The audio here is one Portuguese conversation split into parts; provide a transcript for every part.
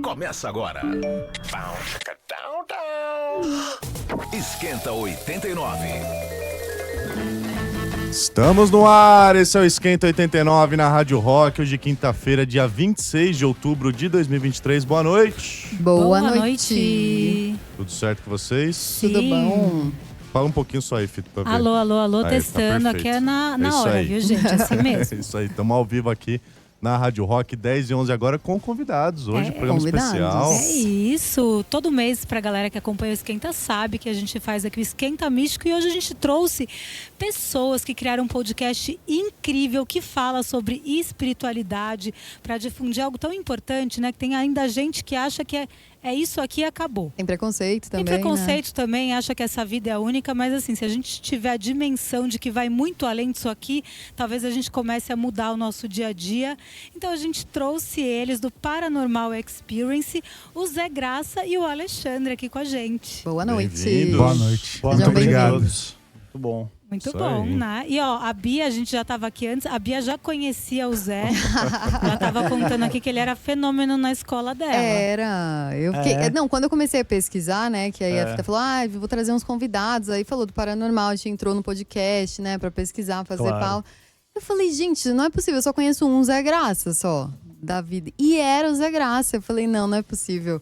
Começa agora. Esquenta 89. Estamos no ar, esse é o Esquenta 89 na Rádio Rock, hoje quinta-feira, dia 26 de outubro de 2023. Boa noite. Boa noite. Tudo certo com vocês? Sim. Tudo bom? Fala um pouquinho só aí, Fito, pra ver. Alô, aí, testando. tá Aqui é na hora, aí. viu, gente? Assim mesmo. É isso aí, estamos ao vivo aqui na Rádio Rock, 10 e 11 agora, com convidados. Hoje, programa especial. É isso. Todo mês, pra galera que acompanha o Esquenta, sabe que a gente faz aqui o Esquenta Místico. E hoje a gente trouxe pessoas que criaram um podcast incrível que fala sobre espiritualidade para difundir algo tão importante, né? Que tem ainda gente que acha que é isso aqui e acabou. Tem preconceito também, Tem preconceito também, acha que essa vida é a única, mas assim, se a gente tiver a dimensão de que vai muito além disso aqui, talvez a gente comece a mudar o nosso dia a dia. Então a gente trouxe eles do Paranormal Experience, o Zé Graça e o Alexandre aqui com a gente. Boa noite. Bem-vindos. Boa noite. Muito obrigado. Muito bom. Muito Isso bom, aí. né? E ó, a Bia, a gente já estava aqui antes, a Bia já conhecia o Zé. Ela estava contando aqui que ele era fenômeno na escola dela. Eu fiquei... Não, quando eu comecei a pesquisar, né, que aí a Fita falou, vou trazer uns convidados, aí falou do Paranormal, a gente entrou no podcast, né, pra pesquisar, fazer pau. Eu falei, gente, não é possível, eu só conheço um Zé Graça só, da vida. E era o Zé Graça, eu falei, não é possível.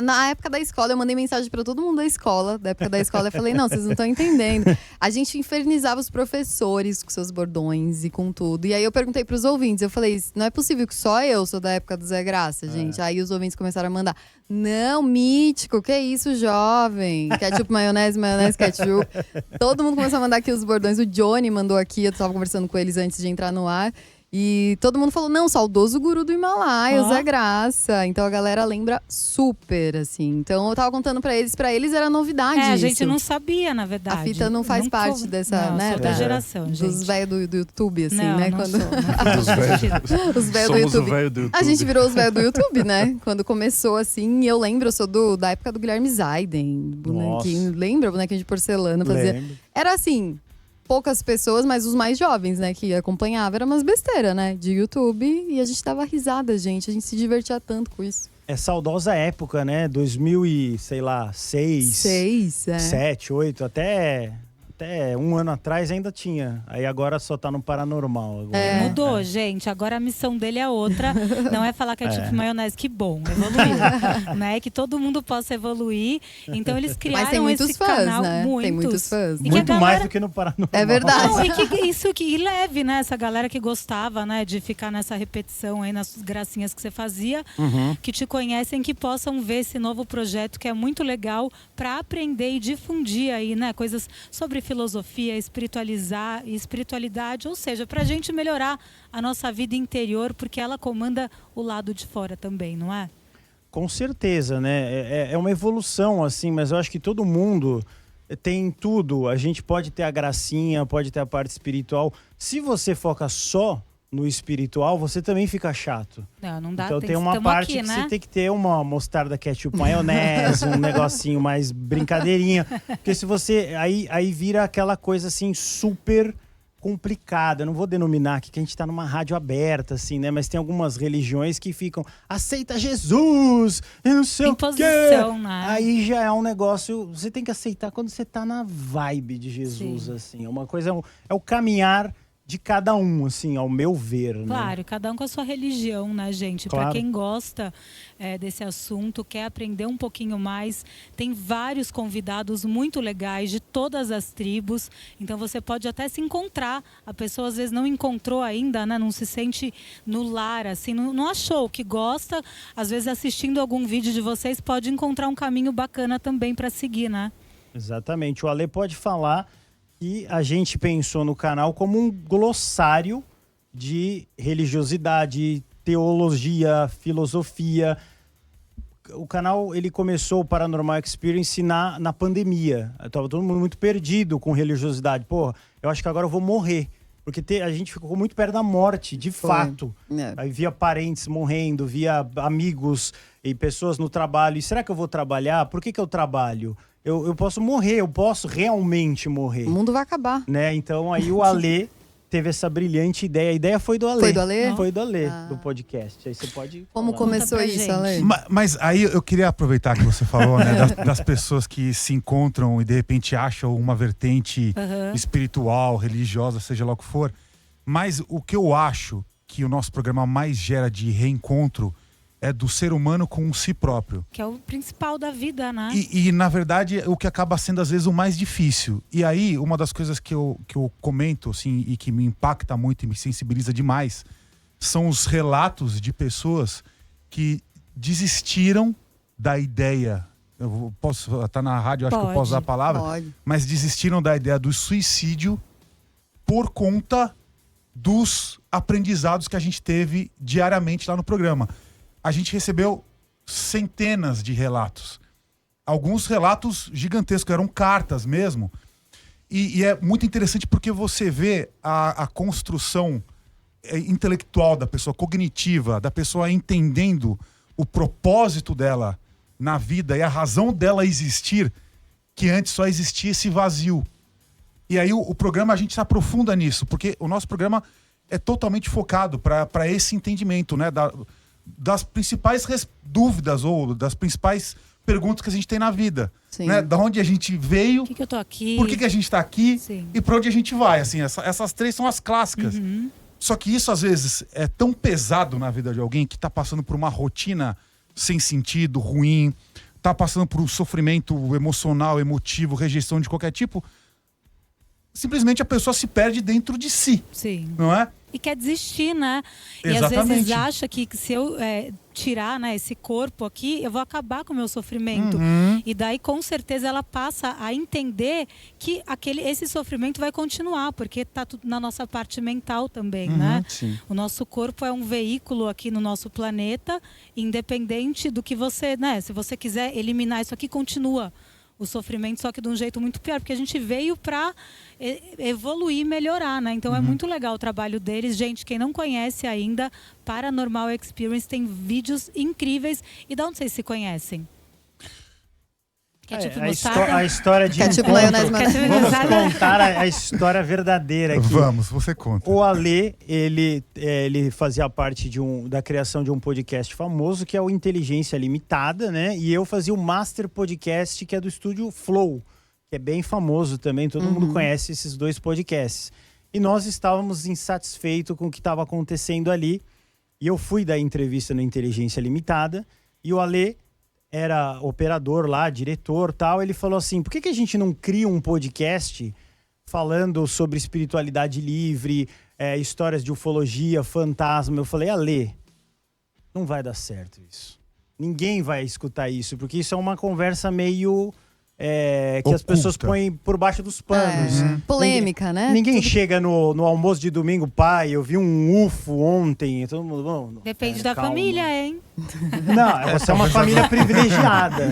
Na época da escola, eu mandei mensagem pra todo mundo da escola. Da época da escola, eu falei, não, vocês não estão entendendo. A gente infernizava os professores com seus bordões e com tudo. E aí eu perguntei pros ouvintes, eu falei, não é possível que só eu sou da época do Zé Graça, gente. Aí os ouvintes começaram a mandar, não, mítico, que isso, jovem? Ketchup, maionese, ketchup. Todo mundo começou a mandar aqui os bordões. O Johnny mandou aqui, eu tava conversando com eles antes de entrar no ar. E todo mundo falou, não, saudoso guru do Himalaia, o Zé Graça. Então a galera lembra super, assim. Então eu tava contando pra eles era novidade a isso. gente não sabia, na verdade. A Fita não faz parte dessa, não, né? Sou da geração, gente. Dos velhos do YouTube, assim, não, né? Não Quando... sou, não os velhos do Somos YouTube. o velho do YouTube. A gente virou os velhos do YouTube, né? Quando começou, assim, e eu lembro, eu sou da época do Guilherme Zaiden. Bonequinho, lembra? Bonequinho de porcelana. Lembro. Era assim... poucas pessoas, mas os mais jovens, né, que acompanhavam, era umas besteiras, né, de YouTube, e a gente dava risada, gente, a gente se divertia tanto com isso. É saudosa época, né? 2000 e, sei lá, 6, 7, 8, até um ano atrás ainda tinha. Aí agora só tá no Paranormal. Agora. Mudou, gente. Agora a missão dele é outra. Não é falar que é tipo maionese, que bom, evoluiu. Né? Que todo mundo possa evoluir. Então eles criaram mas tem muitos esse fãs, canal. Né? Tem muitos fãs. E muito galera... mais do que no Paranormal. É verdade. Não, e que leve, né? Essa galera que gostava, né? De ficar nessa repetição aí, nas gracinhas que você fazia. Uhum. Que te conhecem, que possam ver esse novo projeto que é muito legal para aprender e difundir aí, né? Coisas sobre filosofia, espiritualidade, ou seja, para a gente melhorar a nossa vida interior, porque ela comanda o lado de fora também, não é? Com certeza, né? É uma evolução, assim, mas eu acho que todo mundo tem tudo. A gente pode ter a gracinha, pode ter a parte espiritual. Se você foca só no espiritual, você também fica chato. Não dá. Então tem uma parte aqui, que né? você tem que ter uma mostarda, ketchup, maionese, um negocinho mais brincadeirinha. Porque se você... Aí vira aquela coisa assim super complicada. Eu não vou denominar aqui que a gente tá numa rádio aberta, assim, né? Mas tem algumas religiões que ficam, aceita Jesus! E não sei Imposição, o quê. né? Aí já é um negócio... Você tem que aceitar quando você tá na vibe de Jesus, assim. É uma coisa... É o caminhar de cada um, assim, ao meu ver, né? Claro, cada um com a sua religião, né, gente? Claro. Para quem gosta desse assunto, quer aprender um pouquinho mais, tem vários convidados muito legais de todas as tribos. Então você pode até se encontrar. A pessoa às vezes não encontrou ainda, né? Não se sente no lar, assim, não achou que gosta. Às vezes assistindo algum vídeo de vocês pode encontrar um caminho bacana também para seguir, né? Exatamente. O Ale pode falar que a gente pensou no canal como um glossário de religiosidade, teologia, filosofia. O canal, ele começou o Paranormal Experience na pandemia. Tava todo mundo muito perdido com religiosidade. Pô, eu acho que agora eu vou morrer. Porque a gente ficou muito perto da morte, de fato. Aí via parentes morrendo, via amigos e pessoas no trabalho. E será que eu vou trabalhar? Por que eu trabalho? Eu posso morrer, eu posso realmente morrer. O mundo vai acabar. Né? Então aí o Ale teve essa brilhante ideia. A ideia foi do Alê. Foi do Alê? Foi do Alê, do podcast. Aí você pode Como falar. começou pra isso, gente. Alê? Mas aí eu queria aproveitar que você falou, né, das pessoas que se encontram e de repente acham uma vertente espiritual, religiosa, seja lá o que for. Mas o que eu acho que o nosso programa mais gera de reencontro é do ser humano com si próprio. Que é o principal da vida, né? E na verdade, o que acaba sendo às vezes o mais difícil. E aí, uma das coisas que eu comento, assim, e que me impacta muito e me sensibiliza demais, são os relatos de pessoas que desistiram da ideia. Eu posso estar na rádio, acho que eu posso usar a palavra. Pode. Mas desistiram da ideia do suicídio por conta dos aprendizados que a gente teve diariamente lá no programa. A gente recebeu centenas de relatos. Alguns relatos gigantescos, eram cartas mesmo. E é muito interessante porque você vê a construção intelectual da pessoa, cognitiva, da pessoa entendendo o propósito dela na vida e a razão dela existir, que antes só existia esse vazio. E aí o programa, a gente se aprofunda nisso, porque o nosso programa é totalmente focado para esse entendimento, né? Das principais dúvidas ou das principais perguntas que a gente tem na vida. Sim. Né? Da onde a gente veio, Por que eu tô aqui? por que a gente está aqui Sim. e para onde a gente vai. Assim, essas três são as clássicas. Só que isso, às vezes, é tão pesado na vida de alguém que está passando por uma rotina sem sentido, ruim, está passando por um sofrimento emocional, emotivo, rejeição de qualquer tipo. Simplesmente a pessoa se perde dentro de si, Sim. não é? E quer desistir, né? E às vezes Exatamente. acha que se eu tirar, né, esse corpo aqui, eu vou acabar com o meu sofrimento. E daí, com certeza, ela passa a entender que esse sofrimento vai continuar, porque tá tudo na nossa parte mental também, né? Sim. O nosso corpo é um veículo aqui no nosso planeta, independente do que você, né? Se você quiser eliminar isso aqui, continua o sofrimento, só que de um jeito muito pior, porque a gente veio para evoluir e melhorar, né? Então é muito legal o trabalho deles. Gente, quem não conhece ainda, Paranormal Experience tem vídeos incríveis. E de onde vocês se conhecem? Ketchup mostarda? A história de Ketchup, encontro. maionese, Ketchup Vamos mostarda? contar a história verdadeira aqui. Vamos, você conta. O Alê, ele fazia parte da criação de um podcast famoso, que é o Inteligência Limitada, né? E eu fazia o Master Podcast, que é do estúdio Flow, que é bem famoso também, todo mundo conhece esses dois podcasts. E nós estávamos insatisfeitos com o que estava acontecendo ali. E eu fui dar entrevista no Inteligência Limitada, e o Alê era operador lá, diretor, tal. Ele falou assim: por que a gente não cria um podcast falando sobre espiritualidade livre, histórias de ufologia, fantasma? Eu falei: Alê, não vai dar certo isso. Ninguém vai escutar isso, porque isso é uma conversa meio que as pessoas põem por baixo dos panos. Polêmica, né? Ninguém chega no almoço de domingo: pai, eu vi um UFO ontem. Todo mundo, bom, Depende da calma. família, hein? Não, você é uma família privilegiada.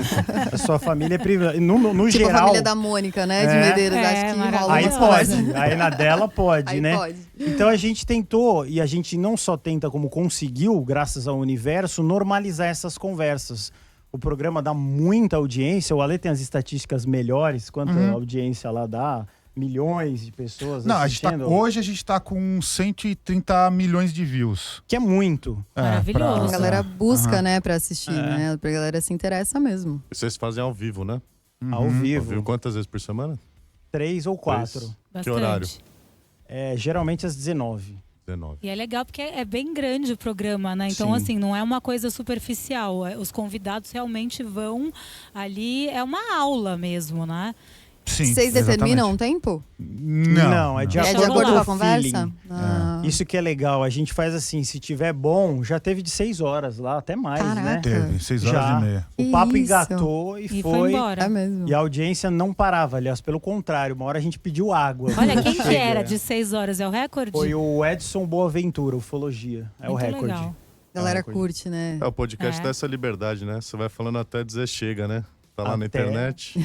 A sua família é privilegiada. No Tipo geral. a família da Mônica, né? De Medeiros. Acho que rola Aí umas pode. coisas. Aí na dela pode, Aí né? pode. Então a gente tentou, e a gente não só tenta, como conseguiu, graças ao universo, normalizar essas conversas. O programa dá muita audiência. O Alê tem as estatísticas melhores, quanto a audiência lá dá. Milhões de pessoas Não, assistindo. hoje a gente está com 130 milhões de views. Que é muito. Maravilhoso. A galera busca, né, pra assistir, né? Pra galera se interessa mesmo. Vocês fazem ao vivo, né? Ao Ao vivo. vivo quantas vezes por semana? 3 ou 4. Três. Bastante. Que horário? Geralmente às 19. 19. E é legal porque é bem grande o programa, né? Então, Sim. assim, não é uma coisa superficial. Os convidados realmente vão ali, é uma aula mesmo, né? Sim, Vocês determinam um exatamente. tempo? Não, é de Deixa É de acordo acordo rolar. com a conversa? feeling. Ah. Isso que é legal. A gente faz assim, se tiver bom, já teve de 6 horas lá, até mais, Caraca. né? Teve, 6 horas Já. e meia. O papo Isso. engatou e E foi foi. embora. É mesmo. E a audiência não parava, aliás, pelo contrário. Uma hora a gente pediu água. Olha, quem que Chega. era de 6 horas? É o recorde? Foi o Edson Boaventura, ufologia. É o Muito recorde. legal. A galera recorde. curte, né? O podcast É. dá essa liberdade, né? Você vai falando até dizer chega, né? Tá lá na Até. internet.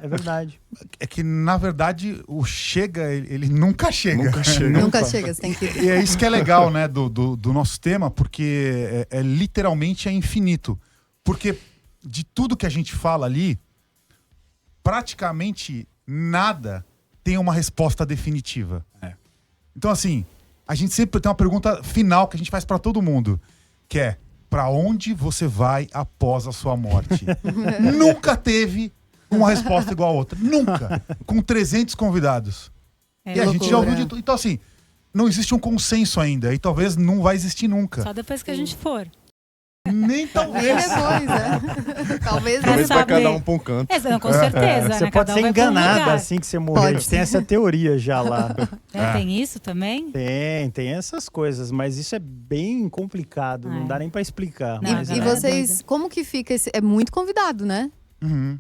É verdade. É que, na verdade, o chega, ele nunca chega. Nunca chega. Nunca chega, você tem que... E é isso que é legal, né, do nosso tema, porque literalmente é infinito. Porque de tudo que a gente fala ali, praticamente nada tem uma resposta definitiva. Então, assim, a gente sempre tem uma pergunta final que a gente faz pra todo mundo, que é: pra onde você vai após a sua morte? Nunca teve uma resposta igual a outra. Nunca. Com 300 convidados. E a gente já ouviu de tudo. Então, assim, não existe um consenso ainda. E talvez não vai existir nunca. Só depois que a gente for. Nem talvez. Depois, né? Talvez Talvez vai saber. cada um pra um canto. Com certeza, Você né? pode Cada um ser vai pra um enganada lugar. assim que você morrer. Pode A gente tem essa teoria já lá. Tem isso também? Tem essas coisas, mas isso é bem complicado, não dá nem pra explicar. Não, Mas E a é. galera vocês, doida. como que fica esse... É muito convidado, né?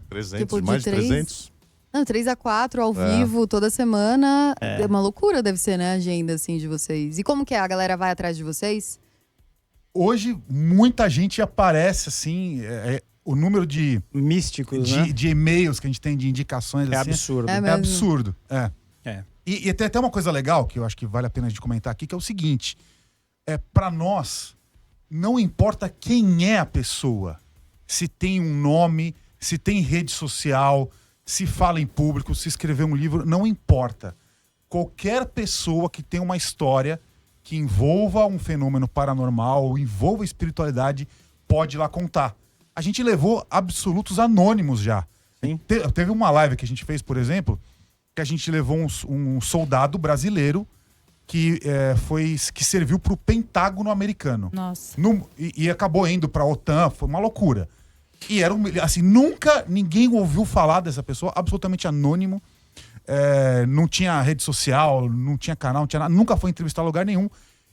300, Tipo, de mais de 3? 300? Não, 3 a 4 ao vivo, toda semana. É uma loucura, deve ser, né? A agenda, assim, de vocês. E como que é? A galera vai atrás de vocês? Hoje, muita gente aparece, assim, o número de Místicos, né? de e-mails que a gente tem de indicações, É assim, absurdo. É é mesmo. absurdo. É. E tem até uma coisa legal que eu acho que vale a pena de comentar aqui, que é o seguinte: para nós, não importa quem é a pessoa, se tem um nome, se tem rede social, se fala em público, se escreveu um livro, não importa. Qualquer pessoa que tem uma história que envolva um fenômeno paranormal ou envolva espiritualidade pode ir lá contar. A gente levou absolutos anônimos já. Sim. Teve uma live que a gente fez, por exemplo, que a gente levou um soldado brasileiro que serviu para o Pentágono americano. Nossa. E acabou indo para a OTAN, foi uma loucura. E era assim, nunca ninguém ouviu falar dessa pessoa, absolutamente anônimo. Não tinha rede social, não tinha canal, não tinha nada, nunca foi entrevistar em lugar nenhum.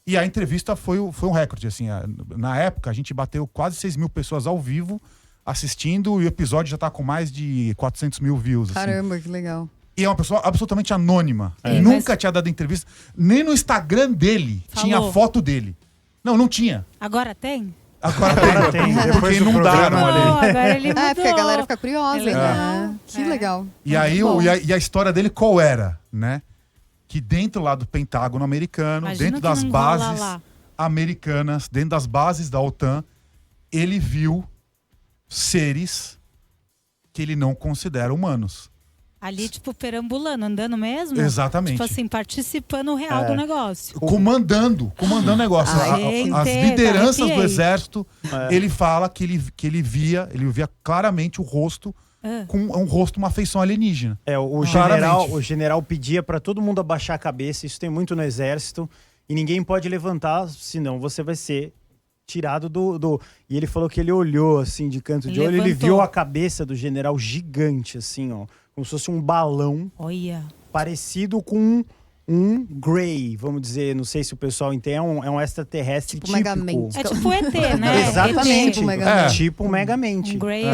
E a entrevista foi um recorde. Assim, na época, a gente bateu quase 6 mil pessoas ao vivo assistindo e o episódio já tá com mais de 400 mil views. Assim. Caramba, que legal. E é uma pessoa absolutamente anônima. É, Nunca tinha dado entrevista. Nem no Instagram dele Falou. tinha foto dele. Não tinha. Agora tem? Agora tem. Porque Depois do não dá, programa não, ali. Agora ele mudou. É, porque a galera fica curiosa, É legal. né? Que legal. E aí, bom. e a história dele qual era, né? Que dentro lá do Pentágono americano, Imagina dentro que das não rola bases lá. americanas, dentro das bases da OTAN, ele viu seres que ele não considera humanos. Ali, tipo, perambulando, andando mesmo? Exatamente. Tipo assim, participando real do negócio. Comandando o negócio. Ai, As gente, lideranças do arrepiei. exército, ele fala que ele via claramente o rosto, com um rosto, uma feição alienígena. O general pedia pra todo mundo abaixar a cabeça, isso tem muito no exército, e ninguém pode levantar, senão você vai ser tirado do... E ele falou que ele olhou, assim, de canto de olho, ele Levantou. viu a cabeça do general gigante, assim, ó, como se fosse um balão, Olha. parecido com um Grey, vamos dizer, não sei se o pessoal entende, é um extraterrestre Tipo típico. Megamente. É tipo ET, né? Exatamente, Tipo Megamente. tipo Megamente. Um Grey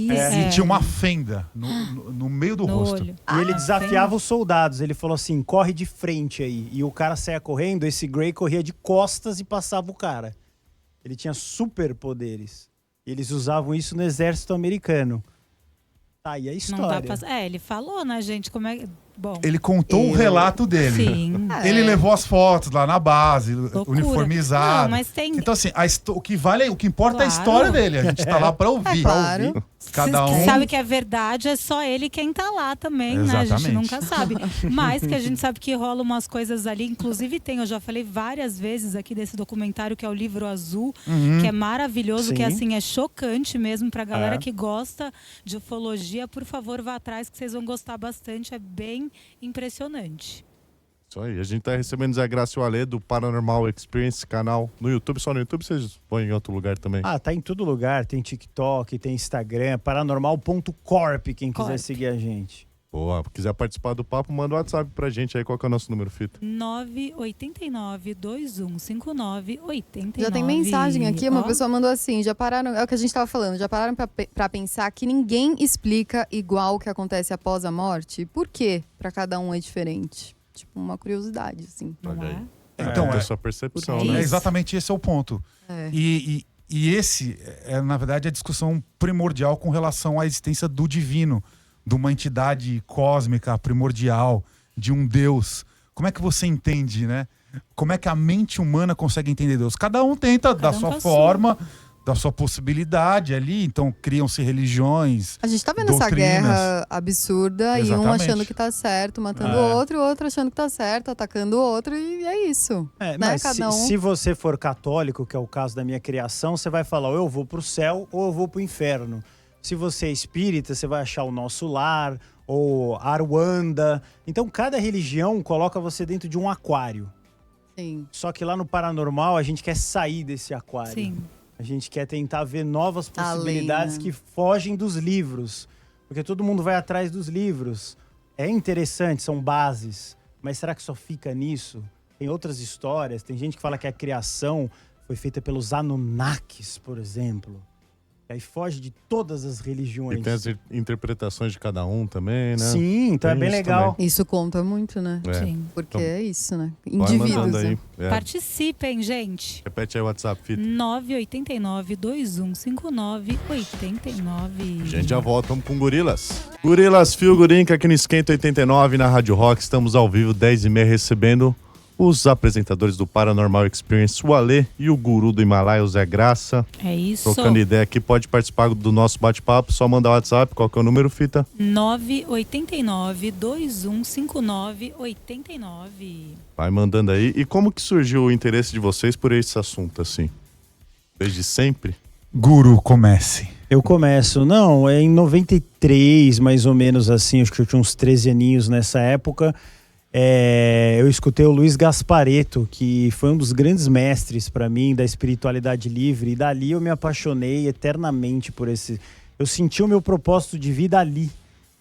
E tinha uma fenda no meio do no rosto. olho. E ele desafiava os soldados. Ele falou assim, corre de frente aí. E o cara saia correndo, esse Grey corria de costas e passava o cara. Ele tinha superpoderes. Eles usavam isso no exército americano. Tá aí a Não história. dá pra... ele falou, né, gente? Como é... Bom, Ele contou o relato dele. sim. Ele levou as fotos lá na base, Loucura. uniformizado. Não, mas tem... Então, assim, o que vale, o que importa é a Claro. história dele. A gente tá lá pra ouvir. claro. Cada um. Sabe que é verdade, é só ele quem tá lá também, né? A gente Exatamente. nunca sabe. Mas que a gente sabe que rola umas coisas ali. Inclusive eu já falei várias vezes aqui desse documentário que é o Livro Azul, que é maravilhoso, que Sim. assim, é chocante mesmo pra galera que gosta de ufologia. Por favor, vá atrás que vocês vão gostar bastante. É bem impressionante. Isso aí. A gente tá recebendo Zé Graça e o Alê do Paranormal Experience, canal no YouTube. Só no YouTube, vocês vão em outro lugar também. Ah, tá em todo lugar. Tem TikTok, tem Instagram, paranormal.corp, quem quiser Corp. seguir a gente. Boa. Quiser participar do papo, manda um WhatsApp pra gente aí. Qual que é o nosso número, Fita? 989-2159-89. Já tem mensagem aqui, uma Ó, pessoa mandou assim, já pararam, é o que a gente tava falando, já pararam pra pensar que ninguém explica igual o que acontece após a morte? Por quê? Pra cada um é diferente. Tipo, uma curiosidade, assim. não Olha é? aí. Então, É a sua percepção, Porque né? exatamente esse é o ponto. É. E esse é, na verdade, a discussão primordial com relação à existência do divino, de uma entidade cósmica primordial, de um Deus. Como é que você entende, né? Como é que a mente humana consegue entender Deus? Cada um tenta, da um sua com a forma, da sua possibilidade ali, então criam-se religiões. A gente tá vendo essa guerra absurda e um achando que tá certo, matando o outro achando que tá certo, atacando o outro, e é isso. Né? Mas Cada se você for católico, que é o caso da minha criação, você vai falar, ou eu vou pro céu ou eu vou pro inferno. Se você é espírita, você vai achar o Nosso Lar, ou Aruanda. Então, cada religião coloca você dentro de um aquário. Sim. Só que lá no paranormal, a gente quer sair desse aquário. Sim. A gente quer tentar ver novas possibilidades Além, né? que fogem dos livros. Porque todo mundo vai atrás dos livros. É interessante, são bases. Mas será que só fica nisso? Tem outras histórias. Tem gente que fala que a criação foi feita pelos Anunnakis, por exemplo. E aí foge de todas as religiões. E tem as interpretações de cada um também, né? Sim, então Tem é bem isso legal. também. Isso conta muito, né? É. Sim. Porque Então, é isso, né? vai Indivíduos. mandando aí. Né? É. Participem, gente. Repete aí o WhatsApp, Fita. 989-2159-89. Gente, já volta, vamos com Gorilas. Gorilas Fio Gurinca aqui no Esquenta 89 na Rádio Rock. Estamos ao vivo, 10h30, recebendo os apresentadores do Paranormal Experience, o Alê e o guru do Himalaia, o Zé Graça. É isso. Trocando ideia aqui, pode participar do nosso bate-papo, só mandar o WhatsApp. Qual que é o número, Fita? 989-2159-89. Vai mandando aí. E como que surgiu o interesse de vocês por esse assunto, assim? Desde sempre? Guru, comece. Eu começo. Não, é em 93, mais ou menos assim. Acho que eu tinha uns 13 aninhos nessa época. Eu escutei o Luiz Gasparetto, que foi um dos grandes mestres para mim da espiritualidade livre, e dali eu me apaixonei eternamente por esse. Eu senti o meu propósito de vida ali.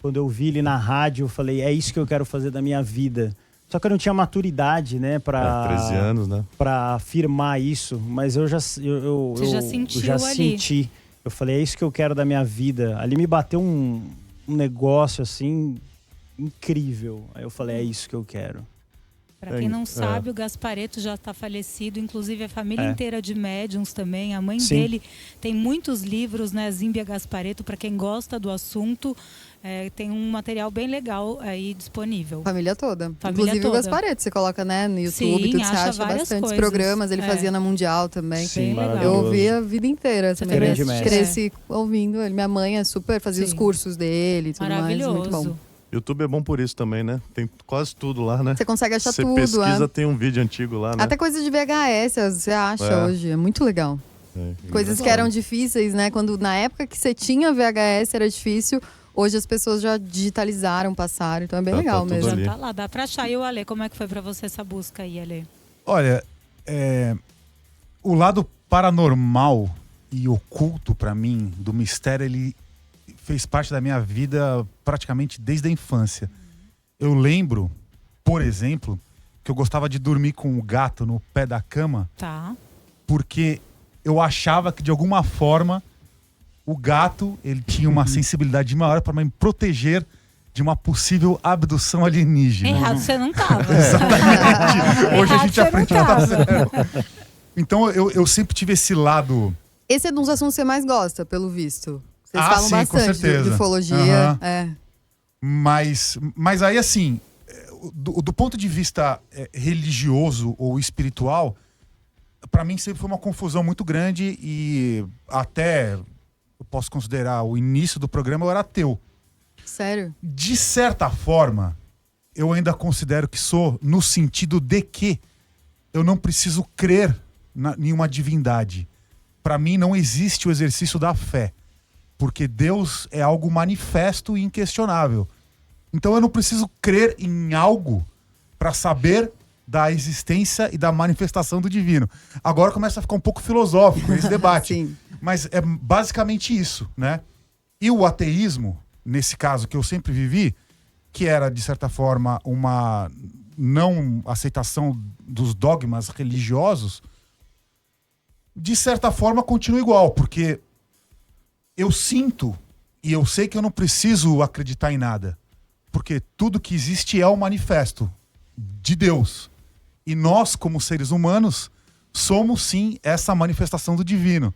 Quando eu vi ele na rádio, eu falei, é isso que eu quero fazer da minha vida. Só que eu não tinha maturidade, né, 13 anos, né? Para afirmar isso, mas eu já sentiu já ali. senti. Eu falei, é isso que eu quero da minha vida. Ali me bateu um negócio assim incrível. Aí eu falei, é isso que eu quero. Para quem não sabe, o Gasparetto já está falecido, inclusive a família inteira de médiums também. A mãe dele tem muitos livros, né? Zímbia Gasparetto, para quem gosta do assunto, tem um material bem legal aí disponível. Família toda. Família Inclusive toda. o Gasparetto, você coloca, né, no YouTube, Sim, tudo, você acha acha várias bastantes coisas. programas. Ele fazia na Mundial também. Sim, Bem legal. Eu maravilhoso. ouvi a vida inteira também. grande Né? mestre. Cresci ouvindo ele. Minha mãe fazia os Sim. cursos dele e tudo mais. Muito bom. Maravilhoso. YouTube é bom por isso também, né? Tem quase tudo lá, né? Você consegue achar Você tudo. pesquisa, tem um vídeo antigo lá, né? Até coisa de VHS você acha hoje. É muito legal. Coisas que eram difíceis, né? Quando na época que você tinha VHS era difícil. Hoje as pessoas já digitalizaram, passaram. Então é bem Tá legal tudo mesmo. ali. Já tá lá, dá pra achar. E o Ale, como é que foi pra você essa busca aí, Ale? Olha, o lado paranormal e oculto pra mim, do mistério, ele fez parte da minha vida praticamente desde a infância. Eu lembro, por exemplo, que eu gostava de dormir com o gato no pé da cama, Tá. porque eu achava que de alguma forma o gato ele tinha uma sensibilidade maior para me proteger de uma possível abdução alienígena. Errado você não tava. Hoje a Errado gente você não aprende que tá tava. certo. Então eu sempre tive esse lado. Esse é um dos assuntos que você mais gosta, pelo visto. Vocês Ah, falam sim, com bastante de certeza. ufologia. Aham. Mas aí, assim, do ponto de vista religioso ou espiritual, para mim sempre foi uma confusão muito grande e até eu posso considerar o início do programa eu era ateu. Sério? De certa forma, eu ainda considero que sou no sentido de que eu não preciso crer em uma divindade. Para mim não existe o exercício da fé. Porque Deus é algo manifesto e inquestionável. Então eu não preciso crer em algo para saber da existência e da manifestação do divino. Agora começa a ficar um pouco filosófico esse debate. Sim. Mas é basicamente isso, né? E o ateísmo, nesse caso que eu sempre vivi, que era, de certa forma, uma não aceitação dos dogmas religiosos, de certa forma continua igual, porque eu sinto e eu sei que eu não preciso acreditar em nada. Porque tudo que existe é o manifesto de Deus. E nós, como seres humanos, somos sim essa manifestação do divino.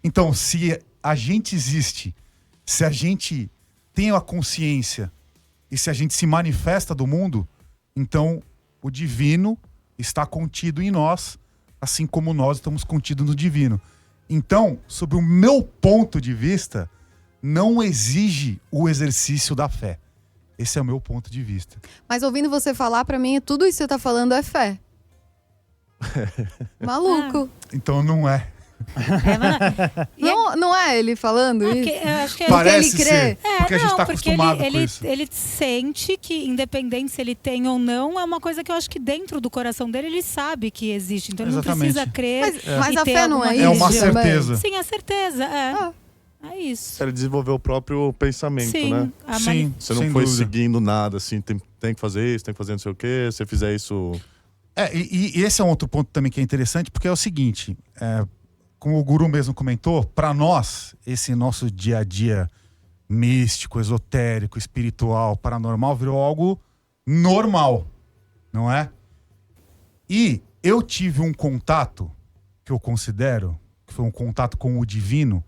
Então, se a gente existe, se a gente tem a consciência e se a gente se manifesta do mundo, então o divino está contido em nós, assim como nós estamos contidos no divino. Então, sob o meu ponto de vista, não exige o exercício da fé. Esse é o meu ponto de vista. Mas ouvindo você falar, pra mim, tudo isso que você tá falando é fé. Maluco. Então não é. Não é ele falando isso? Eu acho que Parece ele crê. ser, porque a gente tá porque acostumado com ele isso. sente que, independente se ele tem ou não, é uma coisa que eu acho que dentro do coração dele ele sabe que existe. Então ele não Exatamente. precisa crer. Mas e a ter fé não alguma é isso? É uma religião. certeza. Sim, a certeza. É isso. Ele desenvolveu o próprio pensamento, Sim, né? Sim, Você não sem foi dúvida. seguindo nada, assim, tem que fazer isso, tem que fazer não sei o quê, se você fizer isso... E esse é um outro ponto também que é interessante, porque é o seguinte, como o Guru mesmo comentou, para nós, esse nosso dia a dia místico, esotérico, espiritual, paranormal, virou algo normal, não é? E eu tive um contato, que eu considero, que foi um contato com o divino,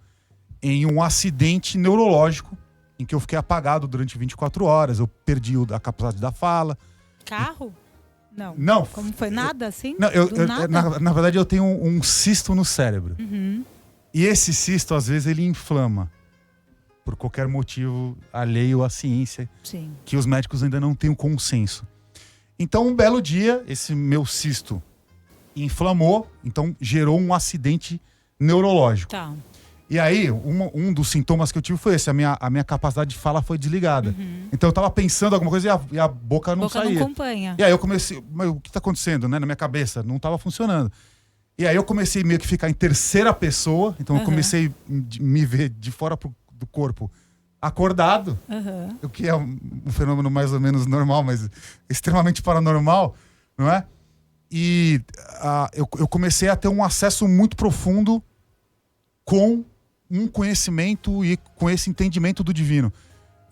em um acidente neurológico, em que eu fiquei apagado durante 24 horas, eu perdi a capacidade da fala. Carro? Não. Não. Como foi? Nada assim? Não, Do nada? na verdade eu tenho um cisto no cérebro. Uhum. E esse cisto, às vezes, ele inflama. Por qualquer motivo alheio à ciência, Sim. que os médicos ainda não têm um consenso. Então, um belo dia, esse meu cisto inflamou, então gerou um acidente neurológico. Tá. E aí, um dos sintomas que eu tive foi esse, a minha capacidade de fala foi desligada. Então eu tava pensando alguma coisa e a boca não Boca saía. não acompanha. E aí eu comecei, mas o que tá acontecendo, né, na minha cabeça? Não tava funcionando. E aí eu comecei meio que ficar em terceira pessoa, então eu comecei a me ver de fora do corpo acordado, o que é um fenômeno mais ou menos normal, mas extremamente paranormal, não é? E eu comecei a ter um acesso muito profundo com um conhecimento e com esse entendimento do divino.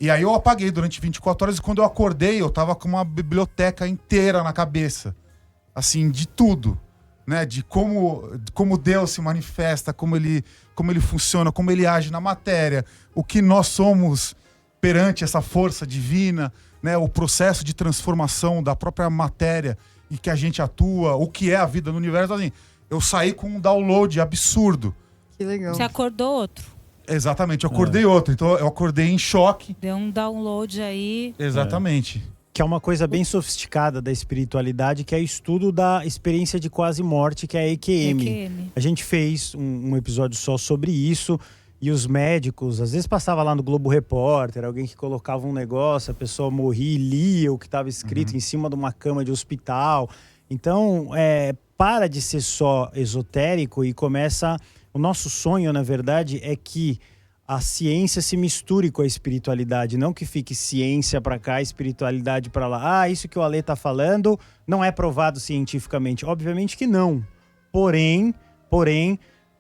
E aí eu apaguei durante 24 horas e quando eu acordei eu tava com uma biblioteca inteira na cabeça, assim, de tudo, né? De como Deus se manifesta, como ele funciona, como ele age na matéria, o que nós somos perante essa força divina, né? O processo de transformação da própria matéria em que a gente atua, o que é a vida no universo. Assim, eu saí com um download absurdo. Que legal. Você acordou outro. Exatamente, eu acordei outro. Então eu acordei em choque. Deu um download aí. Exatamente. Que é uma coisa bem sofisticada da espiritualidade, que é o estudo da experiência de quase morte, que é a EQM. EQM. A gente fez um episódio só sobre isso, e os médicos, às vezes passava lá no Globo Repórter, alguém que colocava um negócio, a pessoa morria e lia o que estava escrito em cima de uma cama de hospital. Então, para de ser só esotérico e começa... O nosso sonho, na verdade, é que a ciência se misture com a espiritualidade, não que fique ciência para cá, espiritualidade para lá. Ah, isso que o Ale tá falando não é provado cientificamente. Obviamente que não. Porém,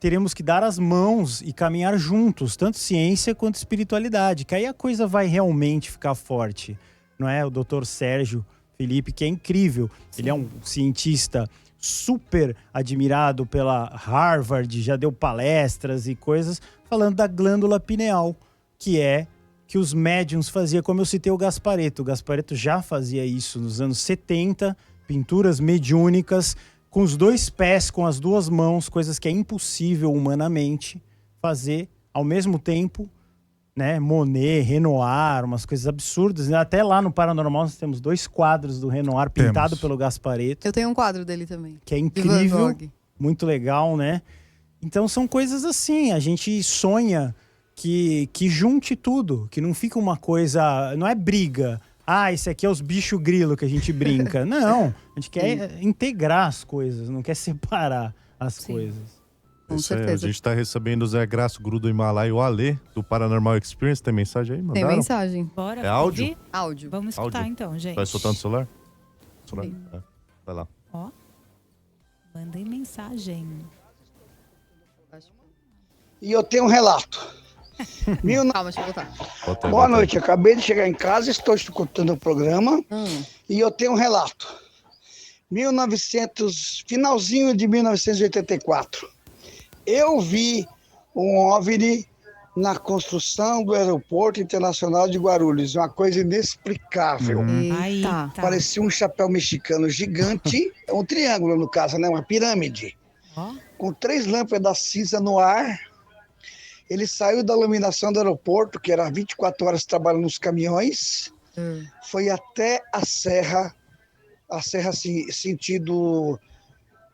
teremos que dar as mãos e caminhar juntos, tanto ciência quanto espiritualidade, que aí a coisa vai realmente ficar forte. Não é? O Dr. Sérgio Felipe, que é incrível. Sim. Ele é um cientista super admirado pela Harvard, já deu palestras e coisas, falando da glândula pineal, que os médiums faziam, como eu citei o Gasparetto. O Gasparetto já fazia isso nos anos 70, pinturas mediúnicas, com os dois pés, com as duas mãos, coisas que é impossível humanamente fazer ao mesmo tempo, né? Monet, Renoir, umas coisas absurdas. Até lá no Paranormal nós temos 2 quadros do Renoir pintado pelo Gasparetto. Eu tenho um quadro dele também. Que é incrível, muito legal, né? Então são coisas assim, a gente sonha que junte tudo, que não fica uma coisa, não é briga. Ah, esse aqui é os bichos grilo que a gente brinca. Não, a gente quer integrar as coisas, não quer separar as coisas. Com Isso aí, certeza. a gente tá recebendo o Zé Graça, o Guru do Himalaia e o Ale, do Paranormal Experience. Tem mensagem aí? Tem Mandaram? mensagem. Bora. É áudio? ouvir? Áudio. Vamos escutar Áudio. então, gente. Vai soltando o celular? Sim. Vai lá. Ó. Mandem mensagem. E eu tenho um relato. Calma, deixa eu voltar. Bota aí, Boa bota aí. noite, acabei de chegar em casa, estou escutando o programa e eu tenho um relato. Finalzinho de 1984. Eu vi um OVNI na construção do Aeroporto Internacional de Guarulhos, uma coisa inexplicável. Eita. Parecia um chapéu mexicano gigante, um triângulo no caso, né? Uma pirâmide. com 3 lâmpadas cinza no ar. Ele saiu da iluminação do aeroporto, que era 24 horas trabalhando nos caminhões, foi até a serra assim, sentido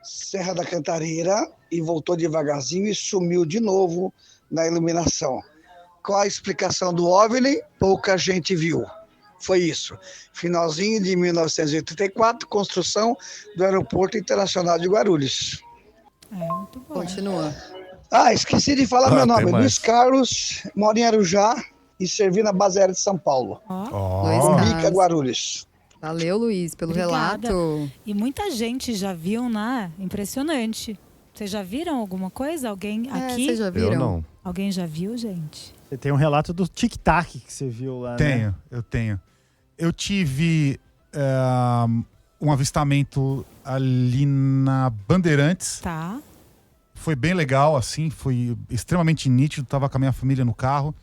Serra da Cantareira, e voltou devagarzinho e sumiu de novo na iluminação. Com a explicação do OVNI, pouca gente viu. Foi isso. Finalzinho de 1984, construção do Aeroporto Internacional de Guarulhos. Muito bom. Continua. Esqueci de falar meu nome. Luiz Carlos, moro em Arujá e servi na base aérea de São Paulo. Luiz Bica, Guarulhos. Valeu, Luiz, pelo Obrigada. relato. E muita gente já viu, né? Impressionante. Vocês já viram alguma coisa? Alguém aqui? Vocês já viram? Eu não. Alguém já viu, gente? Você tem um relato do tic-tac que você viu lá, né? Eu tenho. Eu tive um avistamento ali na Bandeirantes. Tá. Foi bem legal, assim, foi extremamente nítido. Tava com a minha família no carro.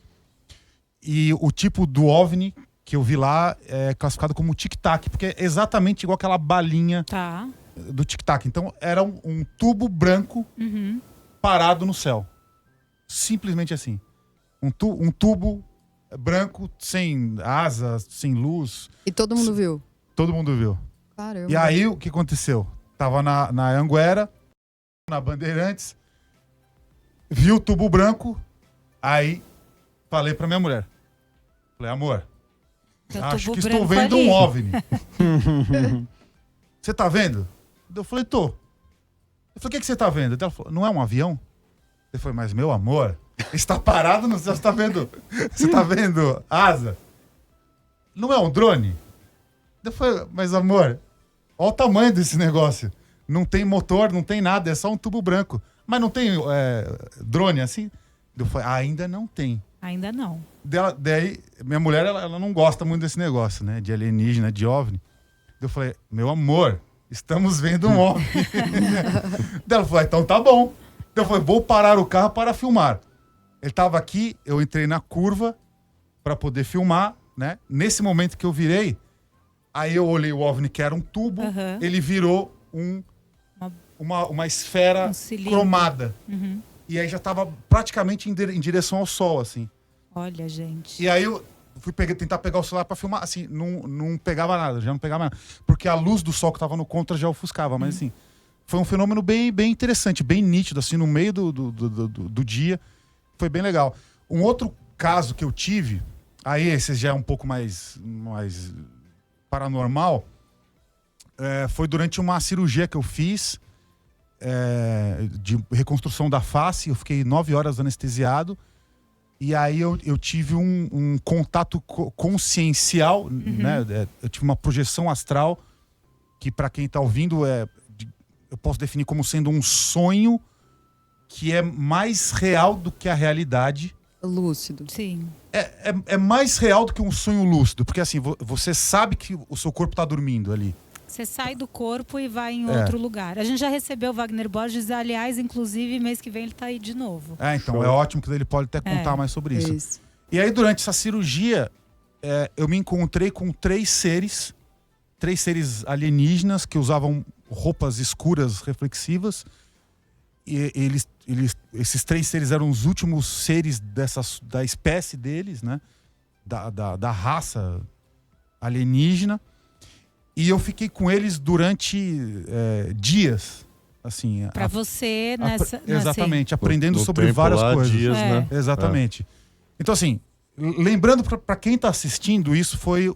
E o tipo do OVNI que eu vi lá é classificado como tic-tac, porque é exatamente igual aquela balinha do tic-tac. Então era um tubo branco parado no céu. Simplesmente assim. Um tubo branco, sem asas, sem luz. E todo mundo viu? Todo mundo viu. Caramba. E aí, o que aconteceu? Tava na Anguera, na Bandeirantes, vi o tubo branco, aí falei pra minha mulher. Falei, amor, acho que estou vendo um OVNI. Você tá vendo? Eu falei, tô. Eu falei, o que você tá vendo? Ela falou, não é um avião? Eu falei, mas meu amor, está parado no céu, você tá vendo asa? Não é um drone? Eu falei, mas amor, olha o tamanho desse negócio. Não tem motor, não tem nada, é só um tubo branco. Mas não tem drone assim? Eu falei, ainda não tem. Ainda não. Daí, minha mulher, ela não gosta muito desse negócio, né? De alienígena, de OVNI. Eu falei, meu amor, estamos vendo um OVNI. Daí ela falou, então tá bom. Eu falei, vou parar o carro para filmar. Ele tava aqui, eu entrei na curva para poder filmar, né? Nesse momento que eu virei, aí eu olhei o OVNI, que era um tubo, ele virou uma esfera cromada. E aí já tava praticamente em direção ao sol, assim. Olha, gente. E aí eu fui tentar pegar o celular pra filmar, assim, não pegava nada, já não pegava nada. Porque a luz do sol que tava no contra já ofuscava, mas assim, foi um fenômeno bem, bem interessante, bem nítido, assim, no meio do dia. Foi bem legal. Um outro caso que eu tive, aí esse já é um pouco mais paranormal, foi durante uma cirurgia que eu fiz, de reconstrução da face. Eu fiquei 9 horas anestesiado. E aí eu tive um contato consciencial, né? Eu tive uma projeção astral, que para quem tá ouvindo, eu posso definir como sendo um sonho que é mais real do que a realidade. Lúcido. Sim. É mais real do que um sonho lúcido, porque assim, você sabe que o seu corpo tá dormindo ali. Você sai do corpo e vai em outro lugar. A gente já recebeu o Wagner Borges, aliás, inclusive, mês que vem ele tá aí de novo. Então show. É ótimo que ele pode até contar mais sobre isso. E aí, durante essa cirurgia, eu me encontrei com 3 seres alienígenas que usavam roupas escuras reflexivas. E esses 3 seres eram os últimos seres da espécie deles, né? Da raça alienígena. E eu fiquei com eles durante dias, assim. Pra você exatamente, aprendendo sobre várias coisas. Dias, né? Exatamente. Então, assim, lembrando para quem tá assistindo, isso foi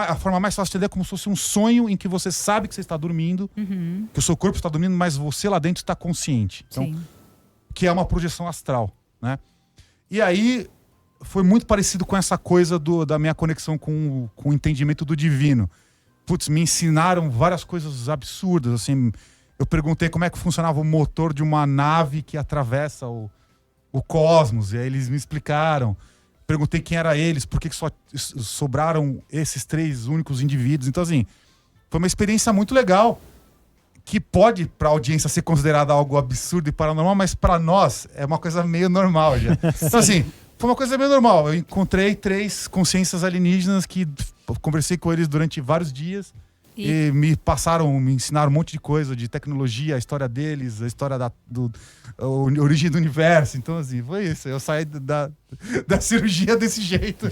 a forma mais fácil de entender, como se fosse um sonho em que você sabe que você está dormindo, que o seu corpo está dormindo, mas você lá dentro está consciente. Então, que é uma projeção astral, né? E aí foi muito parecido com essa coisa da minha conexão com o entendimento do divino. Putz, me ensinaram várias coisas absurdas, assim. Eu perguntei como é que funcionava o motor de uma nave que atravessa o cosmos, e aí eles me explicaram. Perguntei quem era eles, por que só sobraram esses 3 únicos indivíduos. Então, assim, foi uma experiência muito legal, que pode, para a audiência, ser considerada algo absurdo e paranormal, mas para nós é uma coisa meio normal já. Então, assim, foi uma coisa meio normal. Eu encontrei 3 consciências alienígenas que conversei com eles durante vários dias. E me ensinaram um monte de coisa, de tecnologia, a história deles, a história a origem do universo. Então, assim, foi isso. Eu saí da cirurgia desse jeito.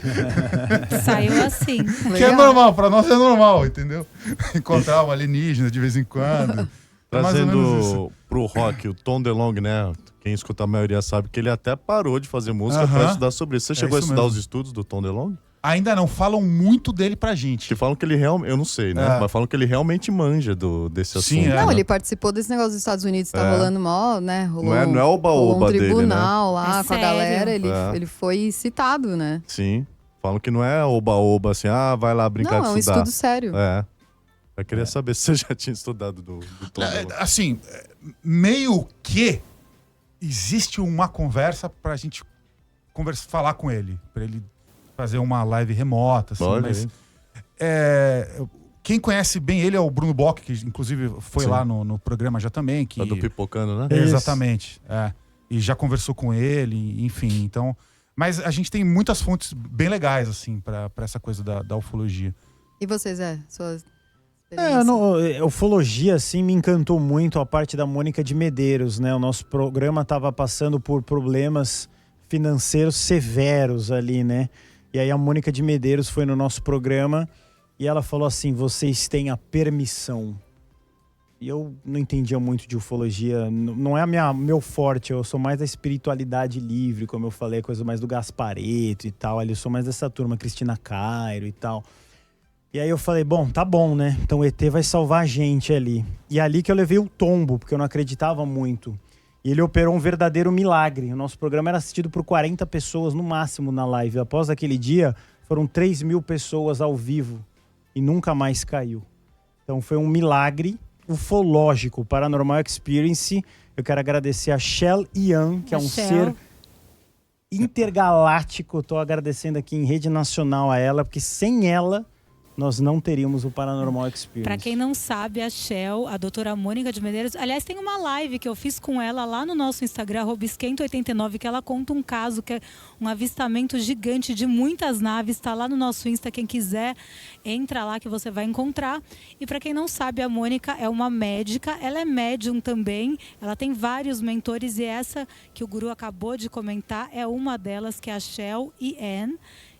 Saiu assim. Que é normal, pra nós é normal, entendeu? Encontrar um alienígena de vez em quando. Trazendo pro rock, o Tom DeLonge, né? Quem escuta a maioria sabe que ele até parou de fazer música pra estudar sobre isso. Você chegou a estudar os estudos do Tom DeLonge? Ainda não, falam muito dele pra gente. Que falam que ele realmente, eu não sei, né? Mas falam que ele realmente manja desse assunto. Sim, Não, ele participou desse negócio dos Estados Unidos, tá rolando mó, né? Não é oba-oba dele, né? tribunal lá com a sério? galera, ele foi citado, né? Sim, falam que não é oba-oba, assim, vai lá brincar de Não, é um estudar. estudo sério. Eu queria saber se você já tinha estudado do Tom DeLonge. Assim, meio que existe uma conversa pra gente falar com ele, pra ele fazer uma live remota, assim, mas quem conhece bem ele é o Bruno Bock, que inclusive foi lá no programa já também. Que... do Pipocando, né? Exatamente. E já conversou com ele, enfim, então... Mas a gente tem muitas fontes bem legais, assim, pra essa coisa da ufologia. E vocês, suas experiências? Ufologia, assim, me encantou muito a parte da Mônica de Medeiros, né? O nosso programa tava passando por problemas financeiros severos ali, né? E aí a Mônica de Medeiros foi no nosso programa e ela falou assim, vocês têm a permissão. E eu não entendia muito de ufologia, não é meu forte, eu sou mais da espiritualidade livre, como eu falei, coisa mais do Gaspareto e tal, ali eu sou mais dessa turma, Cristina Cairo e tal. E aí eu falei, bom, tá bom, né? Então o ET vai salvar a gente ali. E é ali que eu levei o tombo, porque eu não acreditava muito. E ele operou um verdadeiro milagre. O nosso programa era assistido por 40 pessoas no máximo na live. Após aquele dia, foram 3.000 pessoas ao vivo e nunca mais caiu. Então foi um milagre ufológico, Paranormal Experience. Eu quero agradecer a Shell Ian, que é um ser intergaláctico. Estou agradecendo aqui em rede nacional a ela, porque sem ela nós não teríamos o Paranormal Experience. Para quem não sabe, a Shell, a doutora Mônica de Medeiros, aliás, tem uma live que eu fiz com ela lá no nosso Instagram, @esquenta89, que ela conta um caso que é um avistamento gigante de muitas naves, está lá no nosso Insta, quem quiser, entra lá que você vai encontrar. E para quem não sabe, a Mônica é uma médica, ela é médium também, ela tem vários mentores e essa que o Guru acabou de comentar é uma delas, que é a Shell Ian.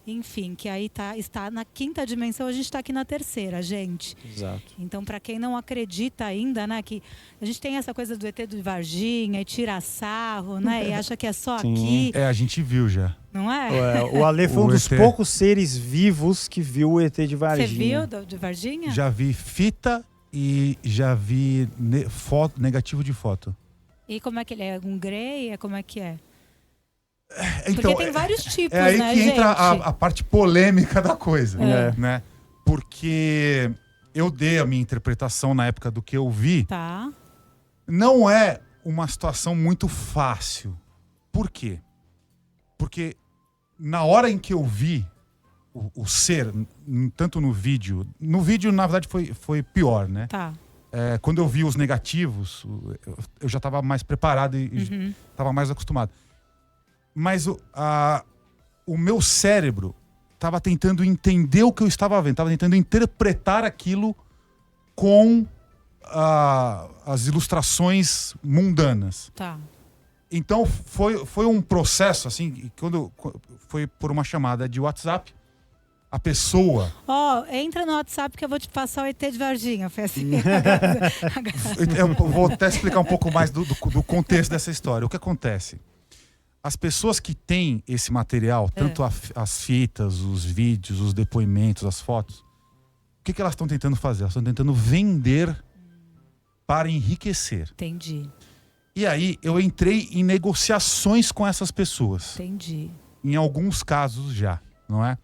Enfim, que aí está na 5ª dimensão, a gente está aqui na 3ª, gente. Exato. Então, para quem não acredita ainda, né, que a gente tem essa coisa do ET de Varginha e tira sarro, né, e acha que é só aqui. A gente viu já. Não é? O Ale foi um dos poucos seres vivos que viu o ET de Varginha. Você viu de Varginha? Já vi fita e já vi negativo de foto. E como é que ele é? Um grey? Como é que é? Então, porque tem vários tipos, é aí né, que entra gente? a parte polêmica da coisa, né? Porque eu dei a minha interpretação na época do que eu vi. Tá. Não é uma situação muito fácil. Por quê? Porque na hora em que eu vi o ser, tanto no vídeo, na verdade foi pior, né? Tá. Quando eu vi os negativos, eu já estava mais preparado e estava mais acostumado. Mas o meu cérebro estava tentando entender o que eu estava vendo, estava tentando interpretar aquilo com as ilustrações mundanas. Tá. Então foi um processo, assim, quando foi por uma chamada de WhatsApp, a pessoa... Entra no WhatsApp que eu vou te passar o ET de Varginha. Foi assim. Eu vou até explicar um pouco mais do contexto dessa história. O que acontece? As pessoas que têm esse material, tanto as fitas, os vídeos, os depoimentos, as fotos, o que elas estão tentando fazer? Elas estão tentando vender para enriquecer. Entendi. E aí eu entrei em negociações com essas pessoas. Entendi. Em alguns casos já, não é?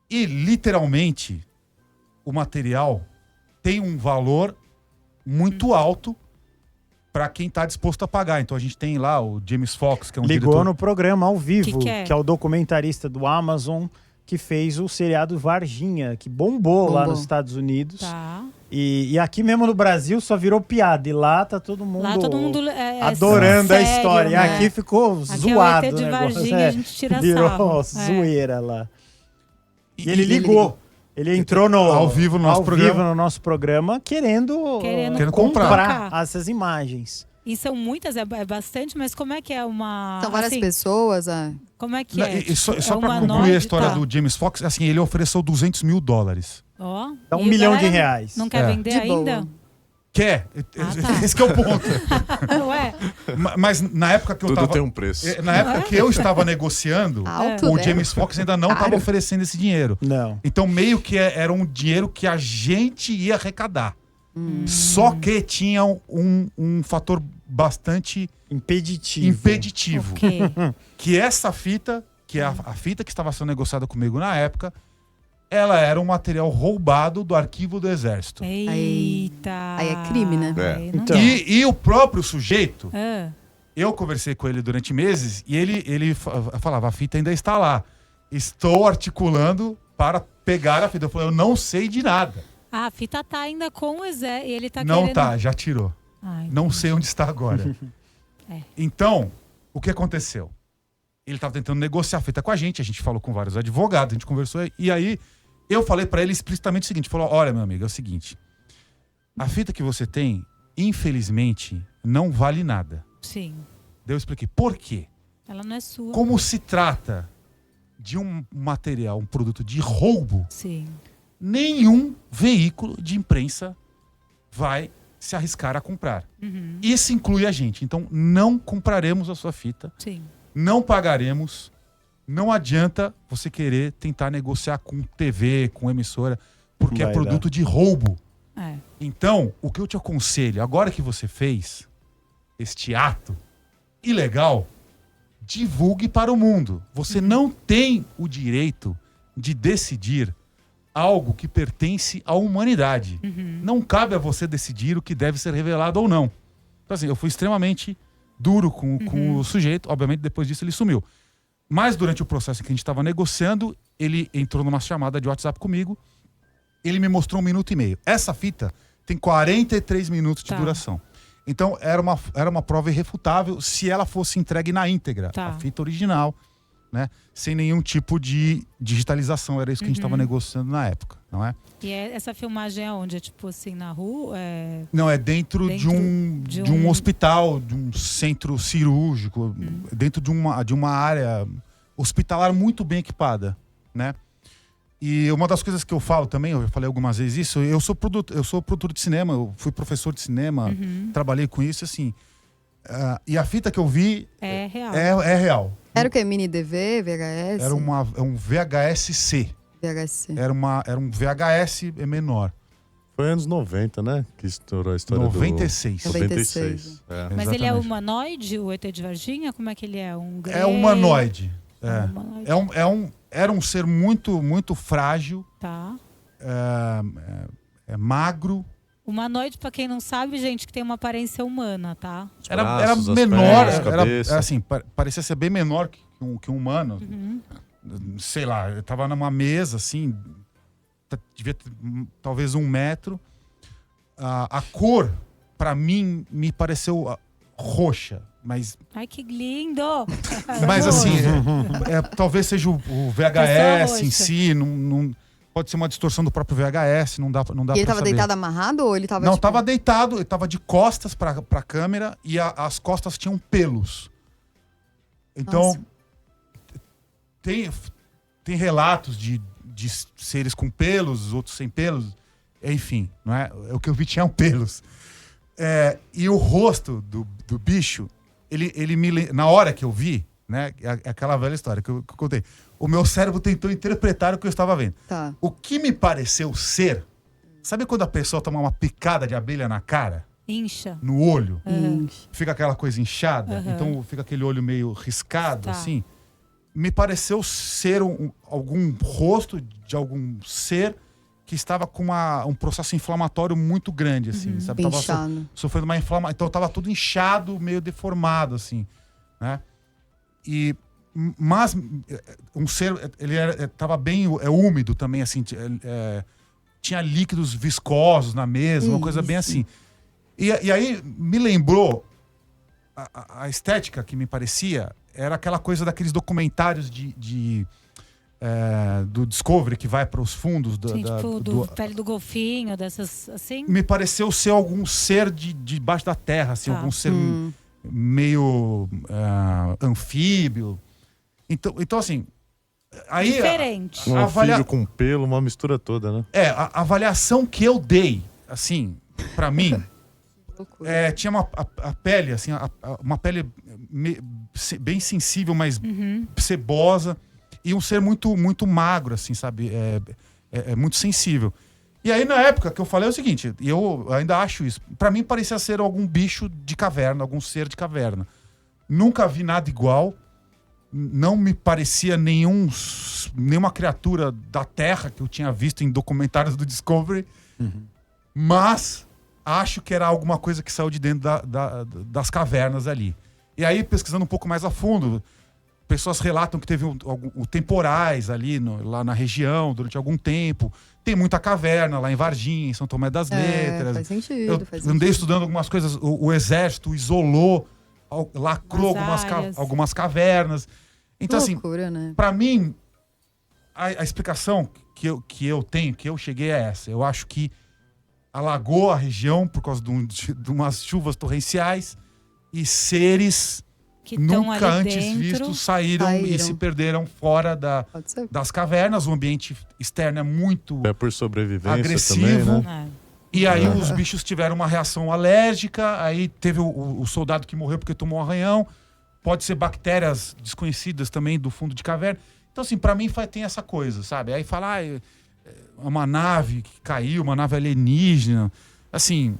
E literalmente o material tem um valor muito alto para quem está disposto a pagar. Então a gente tem lá o James Fox, que é um Ligou diretor... no programa ao vivo, Que é? que é o documentarista do Amazon, que fez o seriado Varginha, que bombou lá nos Estados Unidos. Tá. E aqui mesmo no Brasil só virou piada. E lá tá todo mundo, adorando sério, a história. né? E aqui ficou Aqui zoado. É o ET de o negócio. Varginha, a gente tira virou sarro. zoeira lá. E ele E ligou. Ele entrou ao vivo no nosso programa querendo comprar essas imagens. E são muitas, é bastante, mas como é que é uma... São várias pessoas, Como é que é? Só para concluir a história do James Fox, assim, ele ofereceu $200 mil. Ó. Dá $1 milhão de reais. Não quer vender ainda? Quer. Esse que é o ponto. Ué. Mas na época que eu Tudo tava... tem um preço. Na época que eu estava negociando, o James Fox ainda não estava oferecendo esse dinheiro. Não. Então meio que era um dinheiro que a gente ia arrecadar. Só que tinha um fator bastante impeditivo. Okay. Que essa fita, que é a fita que estava sendo negociada comigo na época, ela era um material roubado do arquivo do Exército. Eita! Aí é crime, né? Então. E o próprio sujeito, eu conversei com ele durante meses e ele falava, a fita ainda está lá. Estou articulando para pegar a fita. Eu falei, eu não sei de nada. A fita tá ainda com o Exército e ele tá não querendo... tá, já tirou. Não sei onde está agora. Então, o que aconteceu? Ele estava tentando negociar a fita com a gente falou com vários advogados, a gente conversou, e aí eu falei para ele explicitamente o seguinte, falou, olha, meu amigo, é o seguinte, a fita que você tem, infelizmente, não vale nada. Sim. Daí eu expliquei, por quê? Ela não é sua. Como se trata de um material, um produto de roubo, sim, nenhum veículo de imprensa vai se arriscar a comprar. Isso inclui a gente. Então, não compraremos a sua fita. Sim. Não pagaremos. Não adianta você querer tentar negociar com TV, com emissora, porque é produto de roubo. Então, o que eu te aconselho, agora que você fez este ato ilegal, divulgue para o mundo. Você não tem o direito de decidir algo que pertence à humanidade. Não cabe a você decidir o que deve ser revelado ou não. Então, assim, eu fui extremamente duro com o sujeito. Obviamente, depois disso, ele sumiu. Mas, durante o processo em que a gente estava negociando, ele entrou numa chamada de WhatsApp comigo. Ele me mostrou 1 minuto e meio. Essa fita tem 43 minutos de duração. Então, era uma prova irrefutável se ela fosse entregue na íntegra. A fita original, né? Sem nenhum tipo de digitalização. Era isso que a gente estava negociando na época, não é? E essa filmagem é onde? É tipo assim, na rua? Não, é dentro de um hospital, de um centro cirúrgico, dentro de uma área hospitalar muito bem equipada, né? E uma das coisas que eu falo também, eu falei algumas vezes isso, eu sou produtor de cinema, eu fui professor de cinema, trabalhei com isso, assim. E a fita que eu vi é real. É real. Era o que? Mini DV, VHS? Era um VHS-C. VHS-C. Era um VHS menor. Foi anos 90, né? Que estourou a história 96. 96. Mas exatamente. ele é humanoide, o ET de Varginha? Como é que ele é? É humanoide. Humanoide. Era um ser muito, muito frágil. Tá. Magro. Humanoide, pra quem não sabe, gente, que tem uma aparência humana, tá? Era menor. Parecia ser bem menor que um humano. Sei lá, eu tava numa mesa, assim, devia ter talvez 1 metro. A cor, pra mim, me pareceu roxa, mas... Ai, que lindo! Mas assim, talvez seja o VHS em si, não, pode ser uma distorção do próprio VHS, não dá pra saber. E ele tava deitado amarrado ou ele tava... Não, tava deitado, ele tava de costas pra câmera e as costas tinham pelos. Então... Nossa. Tem relatos de seres com pelos, outros sem pelos, enfim, não é? O que eu vi tinha pelos. E o rosto do bicho, ele na hora que eu vi, né? É aquela velha história que eu contei. O meu cérebro tentou interpretar o que eu estava vendo. Tá. O que me pareceu ser, sabe quando a pessoa toma uma picada de abelha na cara? Incha. No olho? Fica aquela coisa inchada, então fica aquele olho meio riscado, assim. Me pareceu ser algum rosto de algum ser que estava com um processo inflamatório muito grande, assim, sabe? Tava sofrendo uma inflamação. Então estava tudo inchado, meio deformado, assim, né? Mas um ser, ele estava bem úmido também, assim, tinha líquidos viscosos na mesa, uma coisa bem assim. E aí me lembrou a estética que me parecia era aquela coisa daqueles documentários de do Discovery, que vai para os fundos Sim, tipo, pele do golfinho, dessas assim? Me pareceu ser algum ser debaixo da terra, assim, algum ser meio anfíbio. Então, assim... Aí, diferente. Um anfíbio com pelo, uma mistura toda, né? A avaliação que eu dei, assim, pra mim, tinha a pele, assim, uma pele bem sensível, mas cebosa, e um ser muito, muito magro, assim, sabe? Muito sensível. E aí, na época que eu falei o seguinte, e eu ainda acho isso, pra mim parecia ser algum bicho de caverna, algum ser de caverna. Nunca vi nada igual. Não me parecia nenhuma criatura da Terra que eu tinha visto em documentários do Discovery, mas acho que era alguma coisa que saiu de dentro das cavernas ali. E aí, pesquisando um pouco mais a fundo, pessoas relatam que teve temporais ali lá na região durante algum tempo. Tem muita caverna lá em Varginha, em São Tomé das Letras. Faz sentido, eu andei estudando algumas coisas, o exército isolou, lacrou algumas cavernas. Então, loucura, assim, né? Pra mim, a explicação que eu tenho, que eu cheguei é essa. Eu acho que alagou a região por causa de umas chuvas torrenciais e seres Que nunca antes dentro, vistos saíram e se perderam fora das cavernas. O ambiente externo é muito por sobrevivência agressivo. também, né? E aí os bichos tiveram uma reação alérgica, aí teve o soldado que morreu porque tomou um arranhão. Pode ser bactérias desconhecidas também do fundo de caverna. Então, assim, pra mim tem essa coisa, sabe? Aí fala, é uma nave que caiu, uma nave alienígena. Assim,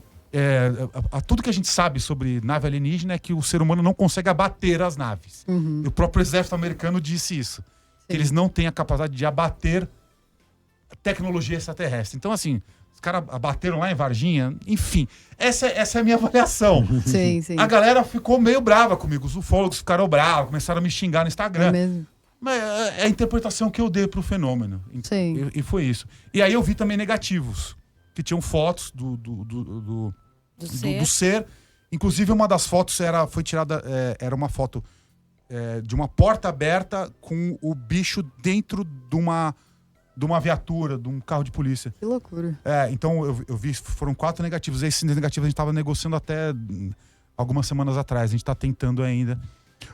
tudo que a gente sabe sobre nave alienígena é que o ser humano não consegue abater as naves. E o próprio exército americano disse isso. Que eles não têm a capacidade de abater a tecnologia extraterrestre. Então, assim... Os caras abateram lá em Varginha. Enfim, essa é a minha avaliação. Sim. A galera ficou meio brava comigo. Os ufólogos ficaram bravos, começaram a me xingar no Instagram. É mesmo? Mas é a interpretação que eu dei pro fenômeno. Sim. E foi isso. E aí eu vi também negativos, que tinham fotos do ser. Inclusive, uma das fotos foi tirada... era uma foto de uma porta aberta com o bicho dentro de uma viatura, de um carro de polícia. Que loucura. Então eu vi, foram 4 negativos. Esses negativos a gente estava negociando até algumas semanas atrás. A gente está tentando ainda.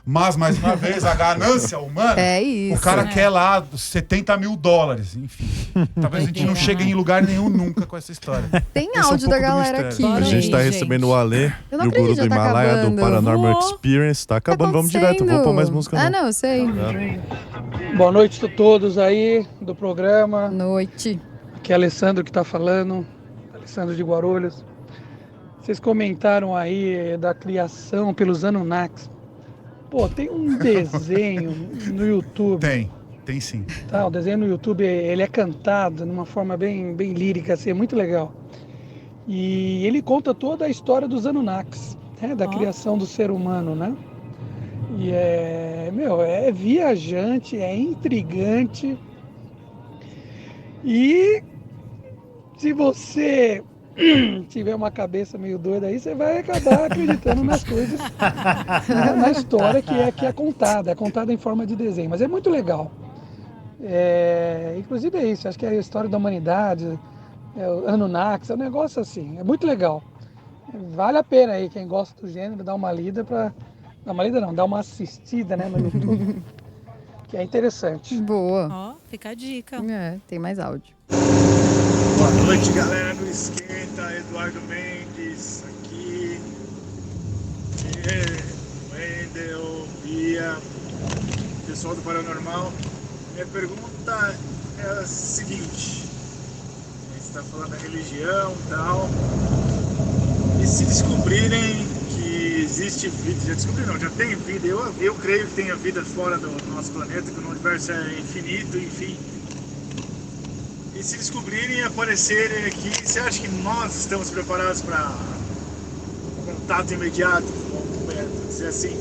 Mas, mais uma vez, a ganância humana. É isso. O cara quer lá $70 mil. Enfim. Talvez a gente não chegue em lugar nenhum nunca com essa história. Tem Esse áudio da galera aqui. A gente tá recebendo o Alê e o Guru do Himalaia do Paranormal Experience. Tá acabando, vamos direto. Vou pôr mais música. Não, eu sei. Boa noite a todos aí do programa. Noite. Aqui é Alessandro que tá falando. Alessandro de Guarulhos. Vocês comentaram aí da criação pelos Anunnakis. Pô, tem um desenho no YouTube. Tem sim. Tá, o desenho no YouTube, ele é cantado de uma forma bem lírica, assim, é muito legal. E ele conta toda a história dos Anunnakis, né, da criação do ser humano, né? E é viajante, é intrigante. E se você tiver uma cabeça meio doida aí, você vai acabar acreditando nas coisas, na história que é contada em forma de desenho. Mas é muito legal. Inclusive é isso, acho que é a história da humanidade, o Anunnakis, é um negócio assim, é muito legal. Vale a pena aí, quem gosta do gênero, dar uma lida dar uma assistida, né, no YouTube, que é interessante. Boa. Fica a dica. Tem mais áudio. Boa noite, galera do Esquenta, Eduardo Mendes aqui, Wendel, Bia, pessoal do Paranormal. Minha pergunta é a seguinte: a gente está falando da religião e tal, e se descobrirem que existe vida, já descobriram, já tem vida, eu creio que tenha vida fora do nosso planeta, que o universo é infinito, enfim. E se descobrirem e aparecerem aqui, você acha que nós estamos preparados para contato imediato? Vamos dizer assim,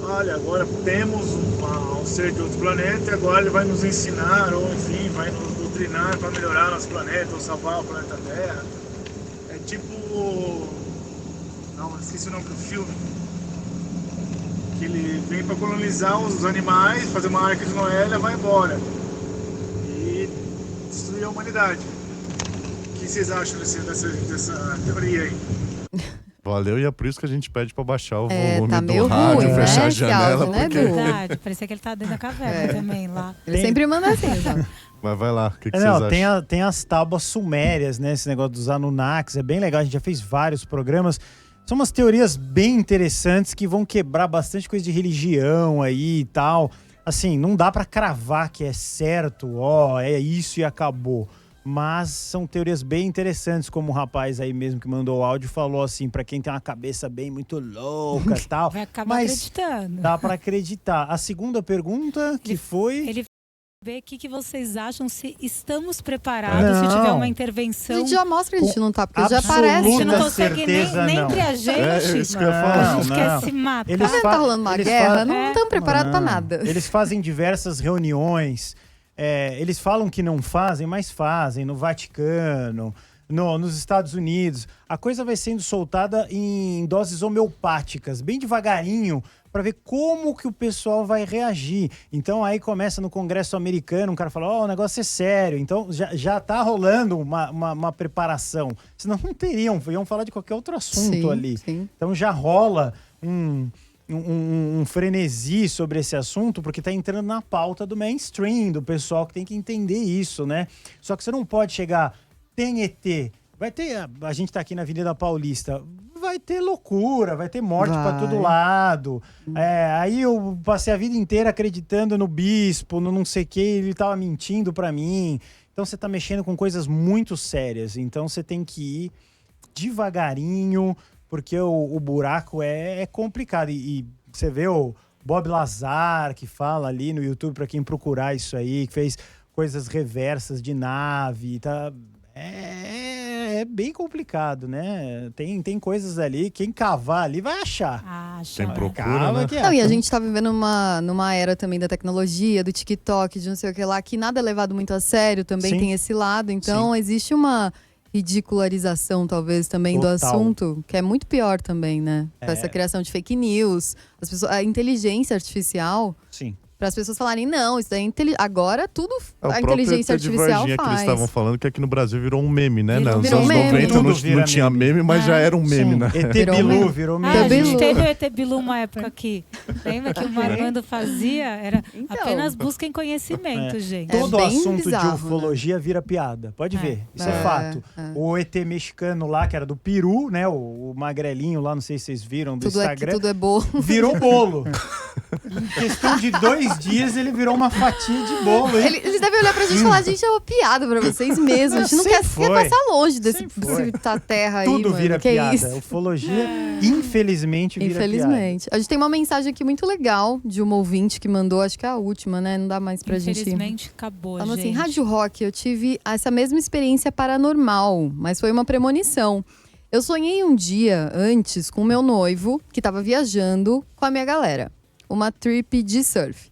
olha, agora temos um ser de outro planeta e agora ele vai nos ensinar, ou enfim, vai nos doutrinar para melhorar nosso planeta, ou salvar o planeta Terra. É tipo... Não, esqueci o nome do filme. que ele vem para colonizar os animais, fazer uma arca de Noé e vai embora. E destruir a humanidade. O que vocês acham dessa teoria aí? Valeu, e é por isso que a gente pede pra baixar o volume tá do meio rádio, ruim, fechar né, a esse janela. áudio, né, Porque... Du? Verdade, parecia que ele tá dentro da caverna também lá. Ele sempre manda assim, sabe? Mas vai lá, o que Não, vocês acham? tem as tábuas sumérias, né? Esse negócio dos Anunnakis, é bem legal. A gente já fez vários programas. São umas teorias bem interessantes que vão quebrar bastante coisa de religião aí e tal. Assim, não dá pra cravar que é certo, é isso e acabou. Mas são teorias bem interessantes, como o rapaz aí mesmo que mandou o áudio falou assim, pra quem tem uma cabeça bem muito louca e tal. Vai acabar acreditando. Dá pra acreditar. A segunda pergunta, que foi... Ele ver o que vocês acham, se estamos preparados, se tiver uma intervenção. A gente já mostra que a gente não tá, porque já aparece. A gente não Absoluta consegue certeza, nem não. entre a gente. É isso que eu ia falar. A gente quer se matar. Eles Tá rolando uma guerra, não estão preparados pra Não. nada. Eles fazem diversas reuniões. Eles falam que não fazem, mas fazem no Vaticano, nos Estados Unidos. A coisa vai sendo soltada em doses homeopáticas, bem devagarinho, para ver como que o pessoal vai reagir. Então aí começa no Congresso americano, um cara fala, o negócio é sério. Então já tá rolando uma preparação. Senão não iam falar de qualquer outro assunto ali. Sim. Então já rola um frenesi sobre esse assunto, porque tá entrando na pauta do mainstream, do pessoal que tem que entender isso, né? Só que você não pode chegar, tem ET, vai ter, a gente tá aqui na Avenida Paulista, vai ter loucura, vai ter morte pra todo lado. Aí eu passei a vida inteira acreditando no bispo, no não sei o que, ele tava mentindo pra mim. Então você tá mexendo com coisas muito sérias, então você tem que ir devagarinho, porque o buraco é complicado. E você vê o Bob Lazar, que fala ali no YouTube, para quem procurar isso aí, que fez coisas reversas de nave, tá? É bem complicado, né? Tem coisas ali, quem cavar ali vai achar. Tem procura, né? Não, e a gente tá vivendo numa era também da tecnologia, do TikTok, de não sei o que lá, que nada é levado muito a sério, também Sim. tem esse lado. Então, existe uma ridicularização, talvez, também do assunto, que é muito pior também, né? Essa criação de fake news, a inteligência artificial. Sim. Para as pessoas falarem, não, isso daí agora tudo a próprio inteligência ET de artificial Varginha faz. que eles estavam falando, que aqui no Brasil virou um meme, né? Nos virou anos meme. 90 Tudo não vira tinha meme, mas já era um meme, né? ET Virou Bilu, meme. virou A meme. gente teve o ET Bilu uma época aqui. Lembra que o Armando fazia? Era apenas busquem conhecimento, gente. Todo bem assunto bizarro, de ufologia vira piada. Pode ver, isso é fato. é. O ET mexicano lá, que era do Peru, né? O magrelinho lá, não sei se vocês viram do Instagram. Tudo é bolo. Virou bolo. Em questão de 2 dias, ele virou uma fatia de bolo. Hein? Eles devem olhar pra gente e falar, gente, é uma piada pra vocês mesmos. A gente não quer passar longe dessa terra aí, Tudo mano. vira Que piada. isso? Ufologia, infelizmente, vira Infelizmente. A gente tem uma mensagem aqui muito legal de uma ouvinte que mandou, acho que é a última, né? Não dá mais pra gente... Infelizmente, acabou, Falando gente. assim, Rádio Rock, eu tive essa mesma experiência paranormal, mas foi uma premonição. Eu sonhei um dia antes com o meu noivo, que estava viajando com a minha galera. Uma trip de surf.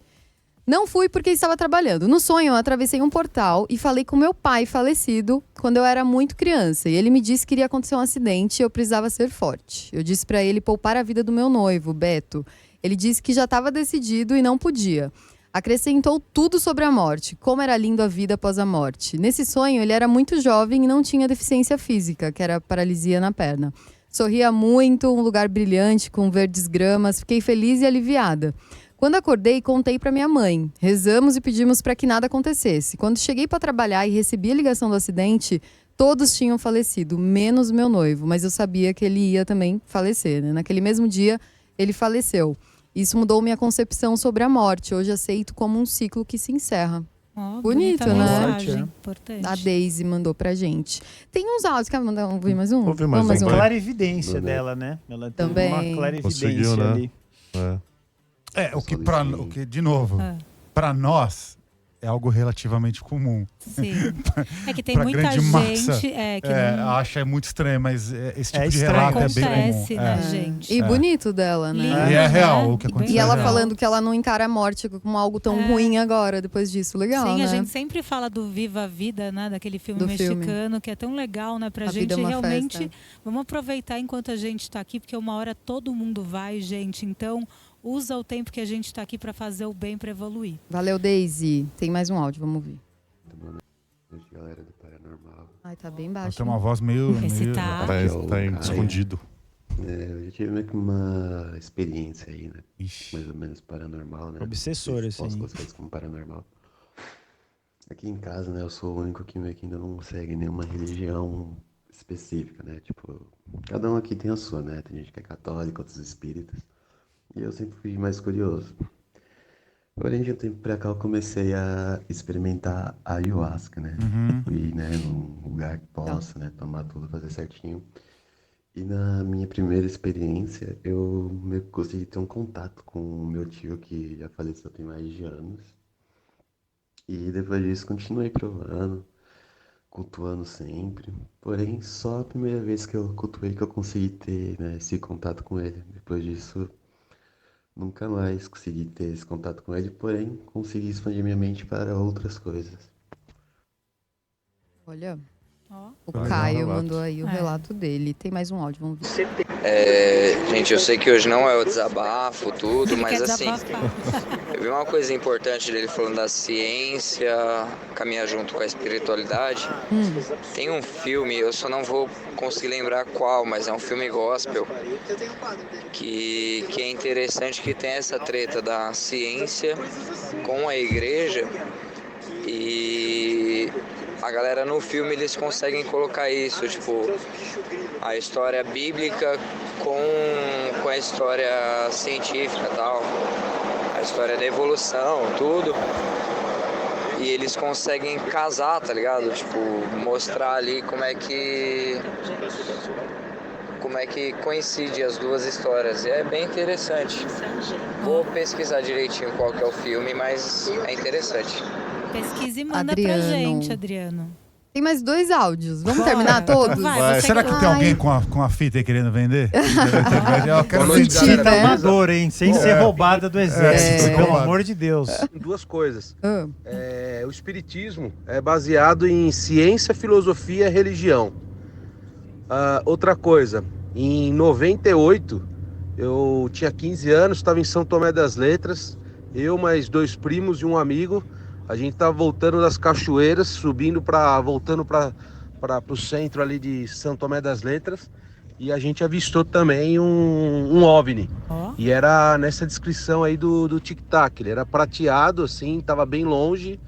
Não fui porque estava trabalhando. No sonho, eu atravessei um portal e falei com meu pai falecido quando eu era muito criança. E ele me disse que iria acontecer um acidente e eu precisava ser forte. Eu disse para ele poupar a vida do meu noivo, Beto. Ele disse que já estava decidido e não podia. Acrescentou tudo sobre a morte, como era lindo a vida após a morte. Nesse sonho, ele era muito jovem e não tinha deficiência física, que era paralisia na perna. Sorria muito, um lugar brilhante com verdes gramas. Fiquei feliz e aliviada. Quando acordei, contei para minha mãe. Rezamos e pedimos para que nada acontecesse. Quando cheguei para trabalhar e recebi a ligação do acidente, todos tinham falecido, menos meu noivo. Mas eu sabia que ele ia também falecer, né? Naquele mesmo dia, ele faleceu. Isso mudou minha concepção sobre a morte. Hoje aceito como um ciclo que se encerra. Oh, Bonito, bonita né? mensagem, importante. A Daisy mandou pra gente. Tem uns áudios. Quer mandar ouvir mais um? Ouvir mais Vamos um, Tem vai. clarividência dela, né? Ela tem Também. uma clarividência Conseguiu, né? ali. É. O que de novo, pra nós é algo relativamente comum. Sim. É que tem Pra muita grande gente massa, que não acha muito estranho, mas esse tipo de estranho. relato é bem comum. acontece, né, gente? E bonito dela, né? Lindo, E é real né? o que aconteceu. E ela é real. falando que ela não encara a morte como algo tão ruim agora, depois disso. Legal, Sim, né? a gente sempre fala do Viva a Vida, né? Daquele filme Do filme. mexicano, que é tão legal, né? Pra A gente vida é uma realmente... festa. Vamos aproveitar enquanto a gente tá aqui, porque uma hora todo mundo vai, gente. Então, usa o tempo que a gente está aqui para fazer o bem, para evoluir. Valeu, Daisy. Tem mais um áudio, vamos ouvir. Boa noite, galera do Paranormal. Ai, tá bem baixo. Tem uma voz meio... Esse tá. Tá escondido. Eu já tive meio que uma experiência aí, né? Ixi. Mais ou menos paranormal, né? Obsessor, Posso assim. classificar isso como paranormal. Aqui em casa, né, eu sou o único que meio que ainda não segue nenhuma religião específica, né? Tipo, cada um aqui tem a sua, né? Tem gente que é católica, outros espíritas. E eu sempre fui mais curioso. Porém, de um tempo pra cá eu comecei a experimentar a ayahuasca, né? Fui, né, num lugar que possa, né, tomar tudo, fazer certinho. E na minha primeira experiência, eu meio que consegui ter um contato com o meu tio, que já faleceu tem mais de anos. E depois disso continuei provando, cultuando sempre. Porém, só a primeira vez que eu cultuei que eu consegui ter, né, esse contato com ele. Depois disso, nunca mais consegui ter esse contato com ele, porém, consegui expandir minha mente para outras coisas. Olha, Ó. o Legal, Caio relato. mandou aí o relato dele. Tem mais um áudio, vamos ver. Gente, eu sei que hoje não é o desabafo, tudo, Ele mas quer assim, desabafar. eu vi uma coisa importante dele falando da ciência, caminhar junto com a espiritualidade. Tem um filme, eu só não vou conseguir lembrar qual, mas é um filme gospel, que é interessante, que tem essa treta da ciência com a igreja, e a galera no filme eles conseguem colocar isso, tipo, a história bíblica com a história científica e tal, a história da evolução, tudo. E eles conseguem casar, tá ligado? Tipo, mostrar ali como é que coincide as duas histórias. E é bem interessante. Vou pesquisar direitinho qual que é o filme, mas é interessante. Pesquisa e manda Adriano. pra gente, Adriano. Tem mais 2 áudios. Vamos terminar todos? Vai, você Será que tem Ai. alguém com a fita aí querendo vender? Eu quero Boa noite, vender. galera. Amador, hein? Sem ser roubada do exército, pelo roubado. amor de Deus. Duas coisas. O espiritismo é baseado em ciência, filosofia e religião. Outra coisa, em 98, eu tinha 15 anos, estava em São Tomé das Letras, eu mais 2 primos e um amigo. A gente estava voltando das cachoeiras, voltando para o centro ali de São Tomé das Letras, e a gente avistou também um OVNI. E era nessa descrição aí do Tic Tac. Ele era prateado, assim, estava bem longe,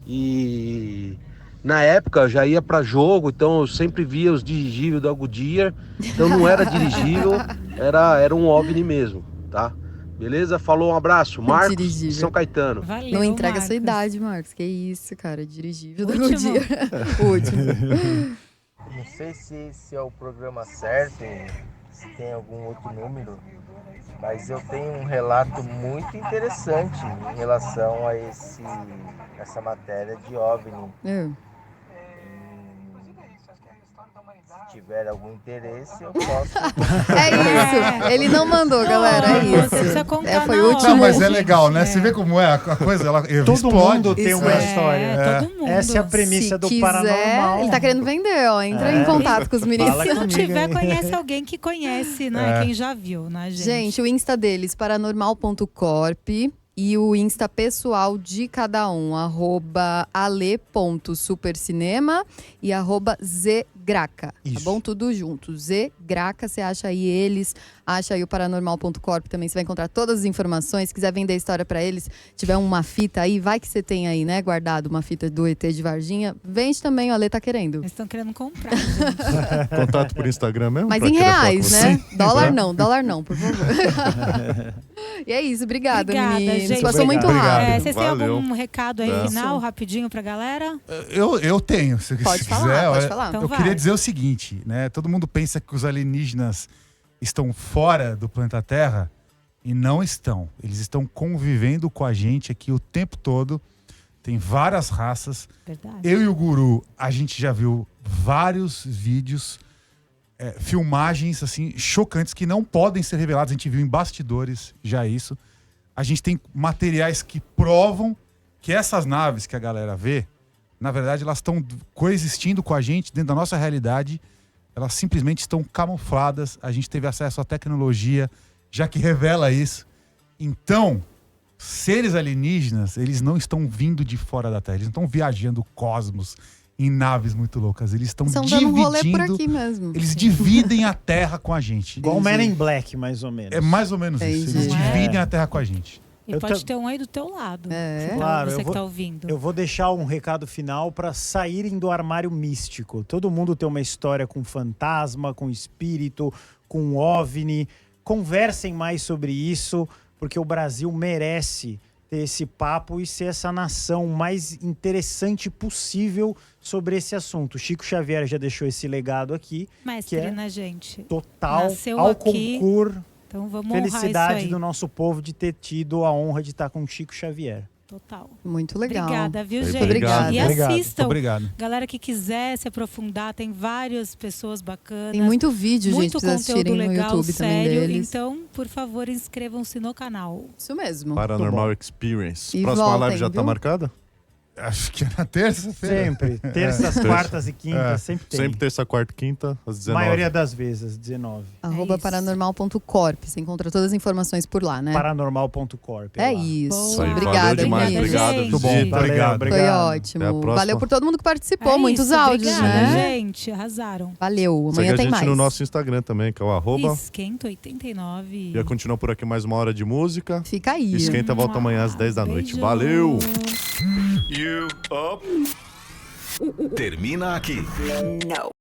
e na época eu já ia para jogo, então eu sempre via os dirigíveis da Goodyear, então não era dirigível, era um OVNI mesmo, tá? Beleza? Falou, um abraço. Marcos de São Caetano. Valeu, Não entrega Marcos. a sua idade, Marcos. Que isso, cara. Dirigível do Último. dia. Último. Não sei se esse é o programa certo, se tem algum outro número, mas eu tenho um relato muito interessante em relação a essa matéria de OVNI. Se tiver algum interesse, eu posso... É isso. Ele não mandou, galera. É isso. Você precisa contar Foi na o hora. último. Não, mas é legal, né? Você vê como é a coisa, ela Todo explode. mundo tem uma história. Todo mundo. Essa é a premissa Se do quiser, paranormal. ele tá querendo vender, ó. Entra em contato com os meninos. Fala Se não comigo tiver, aí. conhece alguém que conhece, né? Quem já viu, né, gente? Gente, o Insta deles, paranormal.corp. E o Insta pessoal de cada um, @ale.supercinema e @zgraca, tá Isso. bom? Tudo junto. Zgraca, você acha aí eles, acha aí o paranormal.corp também, você vai encontrar todas as informações. Se quiser vender a história pra eles, tiver uma fita aí, vai que você tem aí, né, guardado uma fita do ET de Varginha, vende também, o Ale tá querendo. Eles estão querendo comprar, gente. Contato por Instagram mesmo? Mas pra em querer falar reais, com né? você? Dólar não, por favor. E é isso, obrigada, meninos. gente. Passou muito Obrigado. rápido. Vocês têm Valeu. algum recado aí Tá. final, rapidinho pra galera? Eu tenho, se Pode se falar, quiser. pode olha, falar. Então eu vai. queria dizer o seguinte, né? Todo mundo pensa que os alienígenas estão fora do planeta Terra e não estão. Eles estão convivendo com a gente aqui o tempo todo. Tem várias raças. Verdade. Eu e o Guru, a gente já viu vários vídeos, filmagens assim chocantes que não podem ser revelados. A gente viu em bastidores já isso. A gente tem materiais que provam que essas naves que a galera vê, na verdade, elas estão coexistindo com a gente dentro da nossa realidade. Elas simplesmente estão camufladas. A gente teve acesso à tecnologia, já que revela isso. Então, seres alienígenas, eles não estão vindo de fora da Terra, eles não estão viajando o cosmos em naves muito loucas, eles estão dividindo... dando um rolê por aqui mesmo. Eles dividem a Terra com a gente. Igual o Men in Black, mais ou menos. É mais ou menos isso, eles dividem a Terra com a gente. E pode ter um aí do teu lado. Claro, você que tá ouvindo. Eu vou deixar um recado final para saírem do armário místico. Todo mundo tem uma história com fantasma, com espírito, com OVNI. Conversem mais sobre isso, porque o Brasil merece ter esse papo e ser essa nação mais interessante possível sobre esse assunto. Chico Xavier já deixou esse legado aqui. Mestre, que é né, gente? Total, Nasceu ao aqui, concurso. Então vamos honrar Felicidade isso aí. do nosso povo de ter tido a honra de estar com Chico Xavier. Total. Muito legal. Obrigada, viu, Muito gente? obrigado. E Obrigado. assistam. Obrigado. Galera que quiser se aprofundar, tem várias pessoas bacanas. Tem muito vídeo, muito gente, pra vocês conteúdo assistirem no legal, YouTube também sério. deles. Então, por favor, inscrevam-se no canal. Isso mesmo. Paranormal Experience. E Próxima voltem, live já tá viu? marcada? Acho que é na terça-feira. Sempre. Terças, quartas e quintas, sempre tem. Sempre terça, quarta e quinta, às 19. Maioria das vezes, 19. @paranormal.corp. Você encontra todas as informações por lá, né? Paranormal.corp. É lá. isso. Valeu Obrigada, demais, Gui. obrigado, gente. Muito bom, Visita. obrigado. Foi Até a ótimo. próxima. Valeu por todo mundo que participou. Muitos isso, áudios, obrigada, né? gente. Arrasaram. Valeu. Segue Amanhã a tem gente mais. no nosso Instagram também, que é o Esquenta89. Já continua por aqui mais uma hora de música. Fica aí. Esquenta volta amanhã às 10 da noite. Beijo. Valeu! You Up. Termina aqui. No.